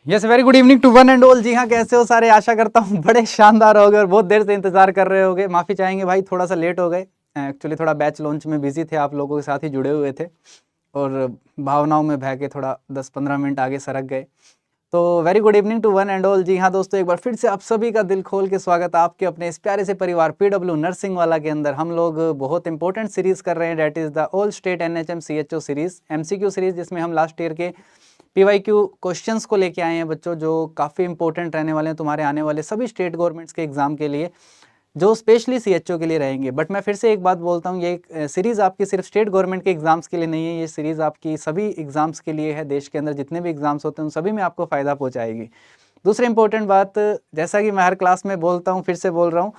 Yes very good evening to one and all. जी हाँ, कैसे हो सारे? आशा करता हूँ बड़े शानदार हो गए और बहुत देर से इंतजार कर रहे होगे। माफ़ी चाहेंगे भाई, थोड़ा सा लेट हो गए। एक्चुअली थोड़ा बैच लॉन्च में बिजी थे, आप लोगों के साथ ही जुड़े हुए थे और भावनाओं में बह के थोड़ा 10-15 मिनट आगे सरक गए। तो very good evening to one and all. जी हाँ दोस्तों, एक बार फिर से आप सभी का दिल खोल के स्वागत है आपके अपने इस प्यारे से परिवार पीडब्ल्यू नर्सिंग वाला के अंदर। हम लोग बहुत इंपॉर्टेंट सीरीज कर रहे हैं, that is the all state NHM CHO series, MCQ series, जिसमें हम लास्ट ईयर के पीवाईक्यू क्वेश्चंस को लेके आए हैं बच्चों, जो काफ़ी इंपॉर्टेंट रहने वाले हैं तुम्हारे आने वाले सभी स्टेट गवर्नमेंट्स के एग्जाम के लिए, जो स्पेशली सीएचओ के लिए रहेंगे। बट मैं फिर से एक बात बोलता हूँ, ये सीरीज़ आपकी सिर्फ स्टेट गवर्नमेंट के एग्जाम्स के लिए नहीं है, ये सीरीज़ आपकी सभी एग्जाम्स के लिए है। देश के अंदर जितने भी एग्जाम्स होते हैं उन सभी में आपको फ़ायदा पहुँचाएगी। दूसरी इंपॉर्टेंट बात, जैसा कि मैं हर क्लास में बोलता हूँ, फिर से बोल रहा हूँ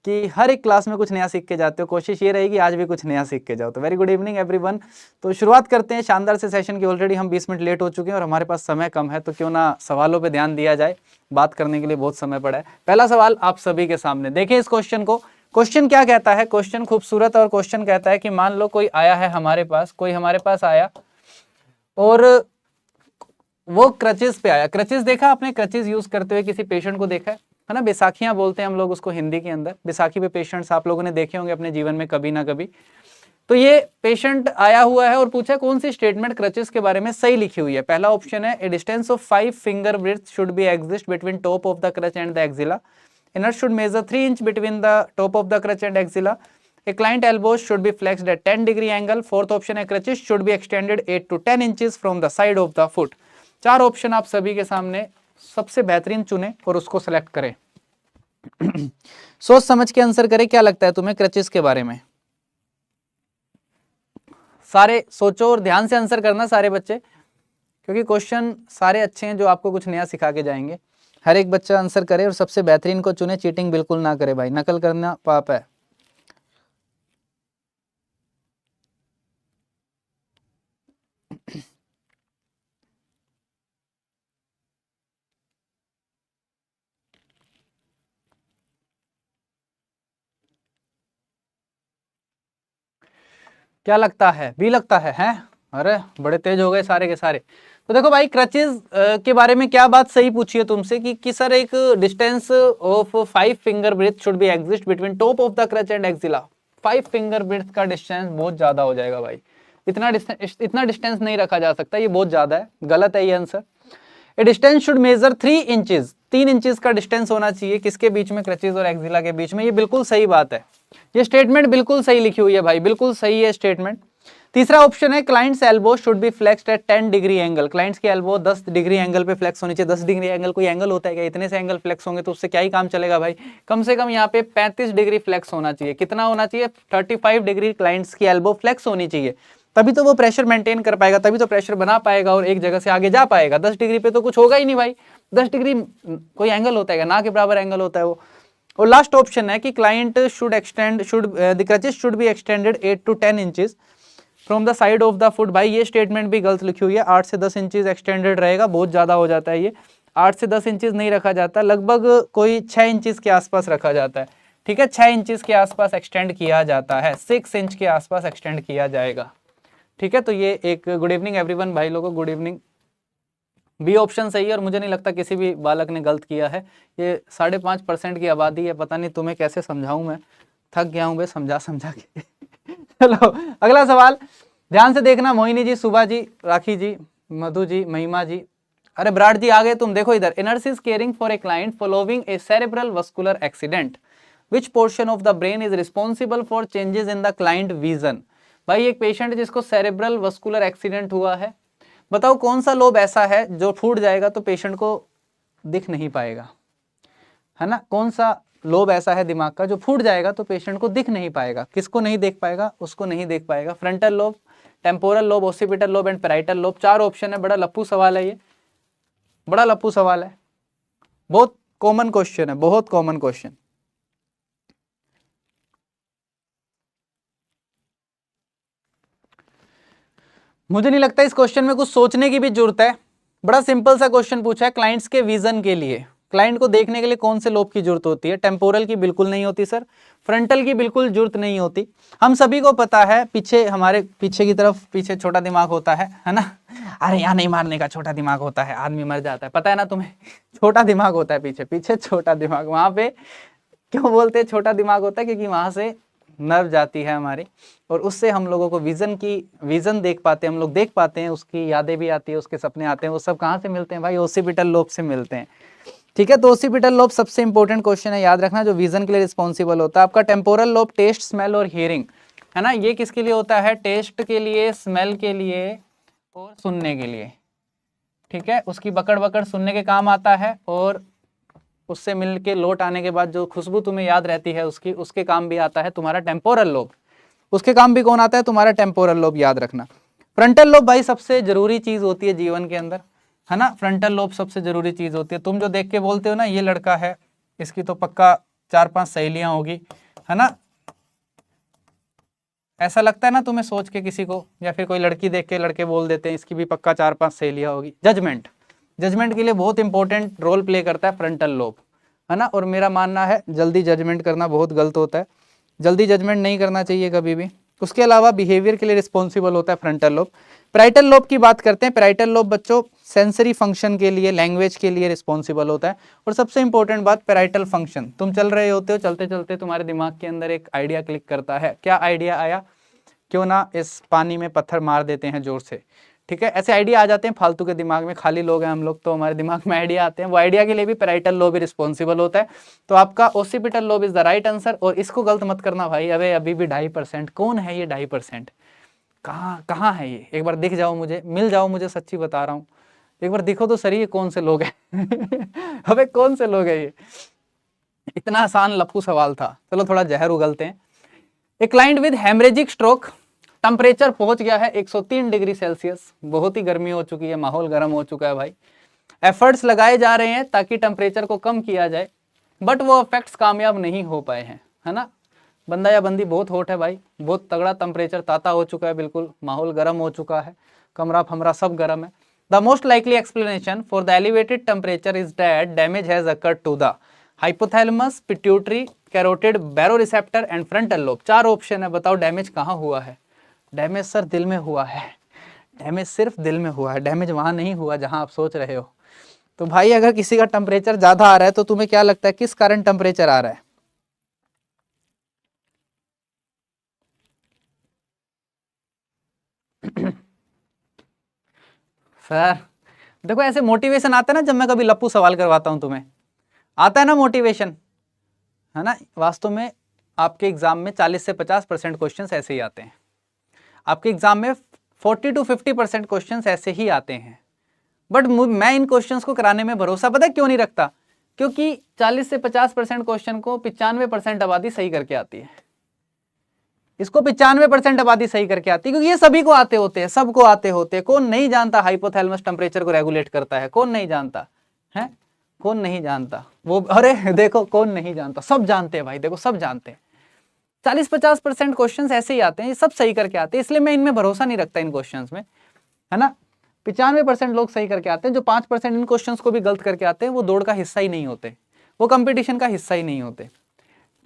कि हर एक क्लास में कुछ नया सीख के जाते हो, कोशिश ये रहेगी आज भी कुछ नया सीख के जाओ। तो वेरी गुड इवनिंग एवरीवन। तो शुरुआत करते हैं शानदार से सेशन की। ऑलरेडी हम 20 मिनट लेट हो चुके हैं और हमारे पास समय कम है, तो क्यों ना सवालों पे ध्यान दिया जाए, बात करने के लिए बहुत समय पड़ा है। पहला सवाल आप सभी के सामने, देखिए इस क्वेश्चन को। क्वेश्चन क्या कहता है? क्वेश्चन खूबसूरत और क्वेश्चन कहता है कि मान लो कोई आया है हमारे पास, कोई हमारे पास आया और वो क्रचेस पे आया। क्रचेस देखा आपने? क्रचेस यूज करते हुए किसी पेशेंट को देखा है ना? बैसाखियां बोलते हैं हम लोग उसको हिंदी के अंदर। बैसाखी पे पेशेंट्स आप लोगों ने देखे होंगे अपने जीवन में कभी ना कभी। तो ये पेशेंट आया हुआ है और पूछा कौन सी स्टेटमेंट क्रचेस के बारे में सही लिखी हुई है। पहला ऑप्शन है, a distance of 5 finger breadth should be exist between top of the crutch and the axilla. A nurse should measure 3 inch between the top of the crutch and axilla. A client elbows should be flexed at 10-degree angle. Fourth option है, crutches should be extended 8 to 10 inches from the side of the foot. चार option आप सभी के सामने, सबसे बेहतरीन चुने और उसको सेलेक्ट करें। सोच समझ के आंसर करें। क्या लगता है तुम्हें क्रचेस के बारे में? सारे सोचो और ध्यान से आंसर करना सारे बच्चे, क्योंकि क्वेश्चन सारे अच्छे हैं जो आपको कुछ नया सिखा के जाएंगे। हर एक बच्चा आंसर करे और सबसे बेहतरीन को चुने। चीटिंग बिल्कुल ना करे भाई, नकल करना पाप है। क्या लगता है? बी लगता है, हैं? अरे बड़े तेज हो गए सारे के सारे। तो देखो भाई, क्रचेस के बारे में क्या बात सही पूछी है तुमसे कि सर एक distance of 5 finger breadth should be exist between top of the crutch and axilla. 5 finger breadth का डिस्टेंस बहुत ज्यादा हो जाएगा भाई, इतना डिस्टेंस नहीं रखा जा सकता, ये बहुत ज्यादा है। गलत है ये answer. A distance should measure 3 inches, 3 inches का डिस्टेंस होना चाहिए किसके बीच में? क्रचेस और एक्सिला के बीच में। ये बिल्कुल सही बात है, ये स्टेटमेंट बिल्कुल सही लिखी हुई है भाई, बिल्कुल सही है स्टेटमेंट। तीसरा ऑप्शन है, client's elbow should be flexed at 10 degree angle. Clients की एल्बो 10 डिग्री एंगल पे फ्लेक्स होनी चाहिए। 10 डिग्री एंगल कोई एंगल होता है क्या? इतने से एंगल फ्लेक्स होंगे तो उससे क्या ही काम चलेगा भाई? कम से कम यहाँ पे 35 डिग्री फ्लेक्स होना चाहिए। कितना होना चाहिए? 35 डिग्री क्लाइंट्स की एल्बो फ्लेक्स होनी चाहिए, तभी तो वो प्रेशर मेंटेन कर पाएगा, तभी तो प्रेशर बना पाएगा और एक जगह से आगे जा पाएगा। 10 डिग्री पे तो कुछ होगा ही नहीं भाई। 10 डिग्री कोई एंगल होता है, ना के बराबर एंगल होता है वो। और लास्ट ऑप्शन है कि client should extend, the crutches should be extended 8 to 10 inches from the side of the foot. भाई ये स्टेटमेंट भी गलत लिखी हुई है। 8 से 10 इंचेस एक्सटेंडेड रहेगा, बहुत ज्यादा हो जाता है ये। 8 से 10 इंचेस नहीं रखा जाता, लगभग कोई 6 इंचेस के आसपास रखा जाता है। ठीक है, 6 इंचेस के आसपास एक्सटेंड किया जाता है, 6 इंच के आसपास एक्सटेंड किया जाएगा। ठीक है, तो ये एक गुड इवनिंग एवरीवन भाई लोगों, गुड इवनिंग। बी ऑप्शन सही है और मुझे नहीं लगता किसी भी बालक ने गलत किया है। ये 5.5% की आबादी है, पता नहीं तुम्हें कैसे समझाऊं मैं, थक गया हूं बे समझा समझा के। चलो अगला सवाल ध्यान से देखना। मोहिनी जी, सुबह जी, राखी जी, मधु जी, महिमा जी, अरे ब्राड जी आ गए तुम। देखो इधर, a nurse is caring for a client following A cerebral vascular accident, which portion of the brain is responsible for changes in the client vision. भाई एक पेशेंट जिसको सेरेब्रल वस्कुलर एक्सीडेंट हुआ है, बताओ कौन सा लोब ऐसा है जो फूट जाएगा तो पेशेंट को दिख नहीं पाएगा, है ना? कौन सा लोब ऐसा है दिमाग का जो फूट जाएगा तो पेशेंट को दिख नहीं पाएगा? किसको नहीं देख पाएगा? उसको नहीं देख पाएगा। Frontal lobe, temporal lobe, occipital lobe and parietal lobe. 4 option है। बड़ा लप्पू सवाल है ये, बड़ा लप्पू सवाल है, बहुत कॉमन क्वेश्चन है, बहुत कॉमन क्वेश्चन। मुझे नहीं लगता इस क्वेश्चन में कुछ सोचने की भी जरूरत है, बड़ा सिंपल सा क्वेश्चन पूछा है क्लाइंट्स के विजन के लिए। क्लाइंट को देखने के लिए कौन से लोब की जरूरत होती है? टेम्पोरल की बिल्कुल नहीं होती सर, फ्रंटल की बिल्कुल जरूरत नहीं होती। हम सभी को पता है पीछे, हमारे पीछे की तरफ पीछे छोटा दिमाग होता है ना? अरे यहाँ नहीं मारने का, छोटा दिमाग होता है, आदमी मर जाता है, पता है ना तुम्हें? छोटा दिमाग होता है पीछे, पीछे छोटा दिमाग। वहां पे क्यों बोलते हैं छोटा दिमाग होता है? क्योंकि वहां से नर्व जाती है हमारी, और उससे हम लोगों को विजन देख पाते हैं, हम लोग देख पाते हैं, उसकी यादें भी आती है, उसके सपने आते हैं। वो सब कहाँ से मिलते हैं भाई? ओसिपिटल लोब से मिलते हैं। ठीक है, तो ओसिपिटल लोब सबसे इंपॉर्टेंट क्वेश्चन है, याद रखना, जो विजन के लिए रिस्पॉन्सिबल होता है। आपका टेम्पोरल लोब टेस्ट, स्मेल और हियरिंग, है ना, ये किसके लिए होता है? टेस्ट के लिए, स्मेल के लिए और सुनने के लिए। ठीक है, उसकी बकड़ बकड़ सुनने के काम आता है, और उससे मिल के लौट आने के बाद जो खुशबू तुम्हें याद रहती है उसकी, उसके काम भी आता है तुम्हारा टेम्पोरल लोब। उसके काम भी कौन आता है? तुम्हारा टेम्पोरल लोब, याद रखना। फ्रंटल लोब भाई सबसे जरूरी चीज होती है जीवन के अंदर, है ना? फ्रंटल लोब सबसे जरूरी चीज होती है। तुम जो देख के बोलते हो ना ये लड़का है, इसकी तो पक्का 4-5 सहेलियां होगी, है ना? ऐसा लगता है ना तुम्हें सोच के किसी को? या फिर कोई लड़की देख के लड़के बोल देते हैं इसकी भी पक्का 4-5 सहेलियां होगी। जजमेंट के लिए बहुत इंपॉर्टेंट रोल प्ले करता है फ्रंटल लोब, है ना? और मेरा मानना है जल्दी जजमेंट करना बहुत गलत होता है, जल्दी जजमेंट नहीं करना चाहिए कभी भी। उसके अलावा बिहेवियर के लिए रिस्पॉन्सिबल होता है फ्रंटल लोब। पैराइटल लोब की बात करते हैं। पैराइटल लोब बच्चों सेंसरी फंक्शन के लिए, लैंग्वेज के लिए रिस्पॉन्सिबल होता है। और सबसे इंपॉर्टेंट बात, पैराइटल फंक्शन, तुम चल रहे होते हो, चलते चलते तुम्हारे दिमाग के अंदर एक आइडिया क्लिक करता है। क्या आइडिया आया? क्यों ना इस पानी में पत्थर मार देते हैं जोर से। ठीक है, ऐसे आइडिया आ जाते हैं फालतू के दिमाग में, खाली लोग हैं हम लोग तो हमारे दिमाग में आइडिया आते हैं। वो आइडिया के लिए भी पैराइटल लोब रिस्पॉन्सिबल होता है। तो आपका occipital lobe is the right answer. और इसको गलत मत करना भाई, अबे अभी भी 2.5%, कौन है ये 2.5%? कहाँ है ये? एक बार दिख जाओ मुझे, मिल जाओ मुझे, सच्ची बता रहा हूँ, एक बार दिखो तो सही, ये कौन से लोग हैं? अबे कौन से लोग हैं ये? इतना आसान लप्पू सवाल था। चलो थोड़ा जहर उगलते हैं। ए client with haemorrhagic stroke, temperature पहुंच गया है 103 डिग्री सेल्सियस, बहुत ही गर्मी हो चुकी है, माहौल गर्म हो चुका है भाई। एफर्ट्स लगाए जा रहे हैं ताकि टेम्परेचर को कम किया जाए, बट वो इफेक्ट्स कामयाब नहीं हो पाए हैं, है ना? बंदा या बंदी बहुत हॉट है भाई, बहुत तगड़ा टेम्परेचर, ताता हो चुका है, बिल्कुल माहौल गर्म हो चुका है, कमरा फमरा सब गर्म है। The most likely explanation for the elevated temperature is that damage has occurred to the hypothalamus, pituitary, carotid, baroreceptor and frontal lobe. 4 option है, बताओ डैमेज कहाँ हुआ है? डैमेज सर दिल में हुआ है, डैमेज सिर्फ दिल में हुआ है, डैमेज वहां नहीं हुआ जहां आप सोच रहे हो। तो भाई अगर किसी का टेम्परेचर ज्यादा आ रहा है तो तुम्हें क्या लगता है किस कारण टेम्परेचर आ रहा है? सर देखो, ऐसे मोटिवेशन आता है ना जब मैं कभी लप्पू सवाल करवाता हूं तुम्हें, आता है ना मोटिवेशन, है ना? वास्तव में आपके एग्जाम में 40 से 50% क्वेश्चन ऐसे ही आते हैं। आपके एग्जाम में 40 to 50% क्वेश्चन ऐसे ही आते हैं। बट मैं इन क्वेश्चंस को कराने में भरोसा पता है क्यों नहीं रखता? क्योंकि 40 से 50% क्वेश्चन को 95% आबादी सही करके आती है। इसको 95% आबादी सही करके आती है, क्योंकि ये सभी को आते होते हैं, सबको आते होते हैं। कौन नहीं जानता हाइपोथैलेमस टेम्परेचर को रेगुलेट करता है? कौन नहीं जानता है? कौन नहीं जानता वो? अरे देखो, कौन नहीं जानता, सब जानते हैं भाई, देखो सब जानते हैं। 40-50% क्वेश्चन ऐसे ही आते हैं, ये सब सही करके आते हैं, इसलिए मैं इनमें भरोसा नहीं रखता इन क्वेश्चन में, है ना? 95% लोग सही करके आते हैं, जो 5% इन क्वेश्चंस को भी गलत करके आते हैं वो दौड़ का हिस्सा ही नहीं होते, वो कंपटीशन का हिस्सा ही नहीं होते।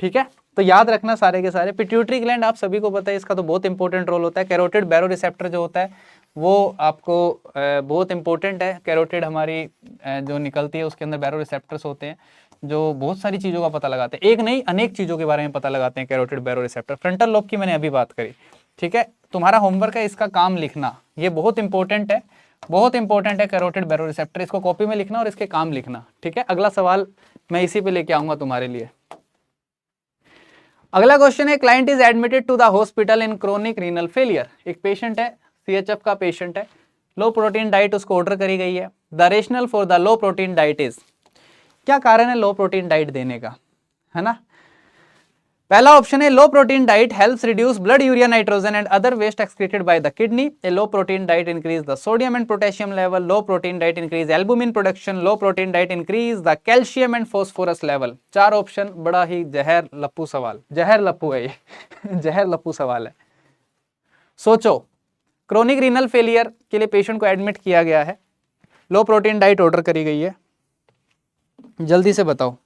ठीक है, तो याद रखना सारे के सारे। पिट्यूटरी ग्लैंड आप सभी को पता है, इसका तो बहुत इंपॉर्टेंट रोल होता है। कैरोटिड बैरोरिसेप्टर जो होता है वो आपको बहुत इंपॉर्टेंट है। कैरोटिड हमारी जो निकलती है उसके अंदर बैरोरिसेप्टर्स होते हैं जो बहुत सारी चीज़ों का पता लगाते हैं, एक नहीं अनेक चीज़ों के बारे में पता लगाते हैं कैरोटिड बैरोरिसेप्टर। फ्रंटल लोब की मैंने अभी बात करी। ठीक है, तुम्हारा होमवर्क है इसका काम लिखना, ये बहुत इंपॉर्टेंट है, बहुत इंपॉर्टेंट है कैरोटिड बैरोरिसेप्टर, इसको कॉपी में लिखना और इसके काम लिखना। ठीक है, अगला सवाल मैं इसी पे लेके आऊंगा तुम्हारे लिए। अगला क्वेश्चन है, client is admitted to the hospital in chronic renal failure. एक पेशेंट है, CHF का पेशेंट है, लो प्रोटीन डाइट उसको ऑर्डर करी गई है। The rationale for the low protein diet is, क्या कारण है लो प्रोटीन डाइट देने का, है ना? पहला ऑप्शन है low protein diet helps reduce blood urea nitrogen and other waste excreted by the kidney. A low protein diet increase the sodium and potassium level. Low protein diet increase albumin production. Low protein diet increase the calcium and phosphorus level. 4 option, बड़ा ही जहर लप्पू सवाल, जहर लप्पू है ये जहर लप्पू सवाल है। सोचो, क्रोनिक रीनल फेलियर के लिए पेशेंट को एडमिट किया गया है, लो प्रोटीन डाइट ऑर्डर करी गई है, जल्दी से बताओ,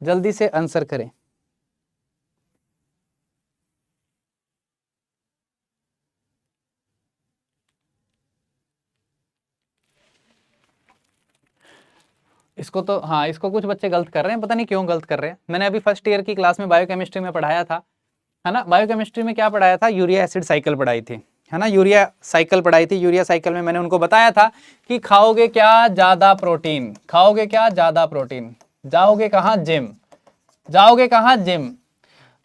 जल्दी से आंसर करें। इसको तो हाँ, इसको कुछ बच्चे गलत कर रहे हैं, पता नहीं क्यों गलत कर रहे हैं। मैंने अभी फर्स्ट ईयर की क्लास में बायोकेमिस्ट्री में पढ़ाया था, है ना। बायोकेमिस्ट्री में क्या पढ़ाया था, यूरिया एसिड साइकिल पढ़ाई थी, है ना। यूरिया साइकिल पढ़ाई थी। यूरिया साइकिल में मैंने उनको बताया था कि खाओगे क्या, ज्यादा प्रोटीन खाओगे क्या, ज्यादा प्रोटीन, जाओगे कहाँ, जिम, जाओगे कहाँ, जिम।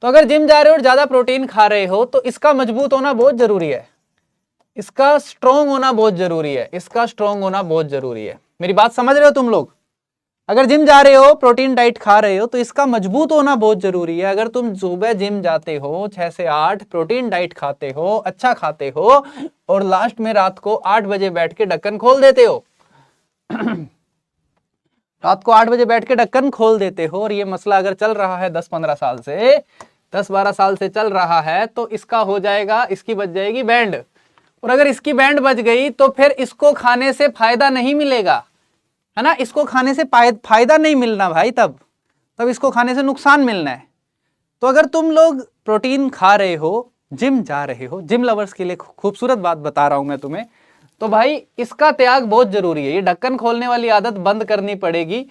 तो अगर जिम जा रहे हो और ज्यादा प्रोटीन खा रहे हो तो इसका मजबूत होना बहुत जरूरी है, इसका स्ट्रोंग होना बहुत जरूरी है, इसका स्ट्रोंग होना बहुत जरूरी है। मेरी बात समझ रहे हो तुम लोग। अगर जिम जा रहे हो, प्रोटीन डाइट खा रहे हो, तो इसका मजबूत होना बहुत जरूरी है। अगर तुम सुबह जिम जाते हो 6 से 8, प्रोटीन डाइट खाते हो, अच्छा खाते हो, और लास्ट में रात को 8 बजे बैठ के ढक्कन खोल देते हो रात को 8 बजे बैठ के ढक्कन खोल देते हो, और ये मसला अगर चल रहा है 10-15 साल से, 10-12 साल से चल रहा है, तो इसका हो जाएगा, इसकी बच जाएगी बैंड। और अगर इसकी बैंड बच गई तो फिर इसको खाने से फायदा नहीं मिलेगा, है ना। इसको खाने से फायदा नहीं मिलना भाई, तब इसको खाने से नुकसान मिलना है। तो अगर तुम लोग प्रोटीन खा रहे हो, जिम जा रहे हो, जिम लवर्स के लिए खूबसूरत बात बता रहा हूं मैं तुम्हें, तो भाई इसका त्याग बहुत जरूरी है। ये ढक्कन खोलने वाली आदत बंद करनी पड़ेगी,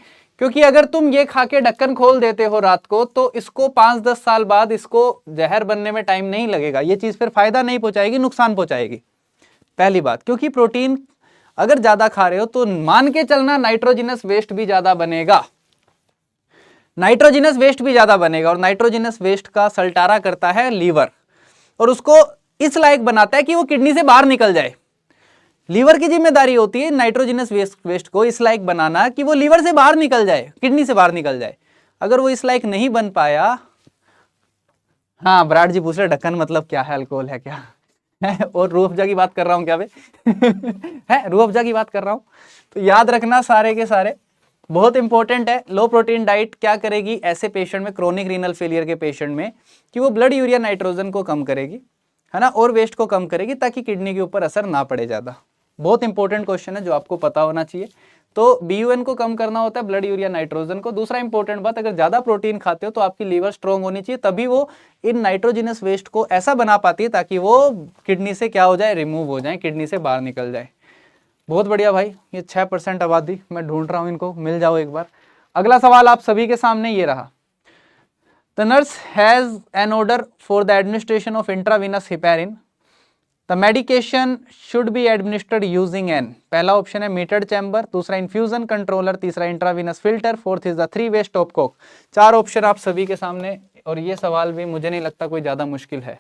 क्योंकि अगर तुम ये खा के ढक्कन खोल देते हो रात को, तो इसको 5-10 साल बाद इसको जहर बनने में टाइम नहीं लगेगा। ये चीज फिर फायदा नहीं पहुंचाएगी, नुकसान पहुंचाएगी, पहली बात। क्योंकि प्रोटीन अगर ज्यादा खा रहे हो तो मान के चलना नाइट्रोजिनस वेस्ट भी ज्यादा बनेगा, नाइट्रोजिनस वेस्ट भी ज्यादा बनेगा। और नाइट्रोजिनस वेस्ट का सल्टारा करता है लीवर, और उसको इस लायक बनाता है कि वो किडनी से बाहर निकल जाए। लीवर की जिम्मेदारी होती है नाइट्रोजिनस वेस्ट को इस लायक बनाना कि वो लीवर से बाहर निकल जाए, किडनी से बाहर निकल जाए। अगर वो इस लायक नहीं बन पाया, हाँ विराट जी पूछ रहे ढक्कन मतलब क्या है, अल्कोहल है क्या है? और रूह अफ़ज़ा की बात कर रहा हूँ क्या बे है, रूह अफ़ज़ा की बात कर रहा हूँ। तो याद रखना सारे के सारे, बहुत इंपॉर्टेंट है। लो प्रोटीन डाइट क्या करेगी ऐसे पेशेंट में, क्रोनिक रीनल फेलियर के पेशेंट में, कि वो ब्लड यूरिया नाइट्रोजन को कम करेगी, है ना, और वेस्ट को कम करेगी, ताकि किडनी के ऊपर असर ना पड़े ज्यादा। बहुत इंपॉर्टेंट क्वेश्चन है जो आपको पता होना चाहिए। तो BUN को कम करना होता है, ब्लड यूरिया नाइट्रोजन को। दूसरा इंपॉर्टेंट बात, अगर ज्यादा प्रोटीन खाते हो तो आपकी लीवर स्ट्रॉन्ग होनी चाहिए, तभी वो इन नाइट्रोजिनस वेस्ट को ऐसा बना पाती है ताकि वो किडनी से क्या हो जाए, रिमूव हो जाए, किडनी से बाहर निकल जाए। बहुत बढ़िया भाई, ये 6% आबादी मैं ढूंढ रहा हूं, इनको मिल जाओ एक बार। अगला सवाल आप सभी के सामने ये रहा। The nurse has an order for the administration of intravenous heparin. The medication should be administered using an, पहला ऑप्शन है मीटर्ड चैम्बर, दूसरा इन्फ्यूजन कंट्रोलर, तीसरा intravenous filter, fourth is the 3-वे स्टॉपकॉक। 4 ऑप्शन आप सभी के सामने, और ये सवाल भी मुझे नहीं लगता कोई ज्यादा मुश्किल है।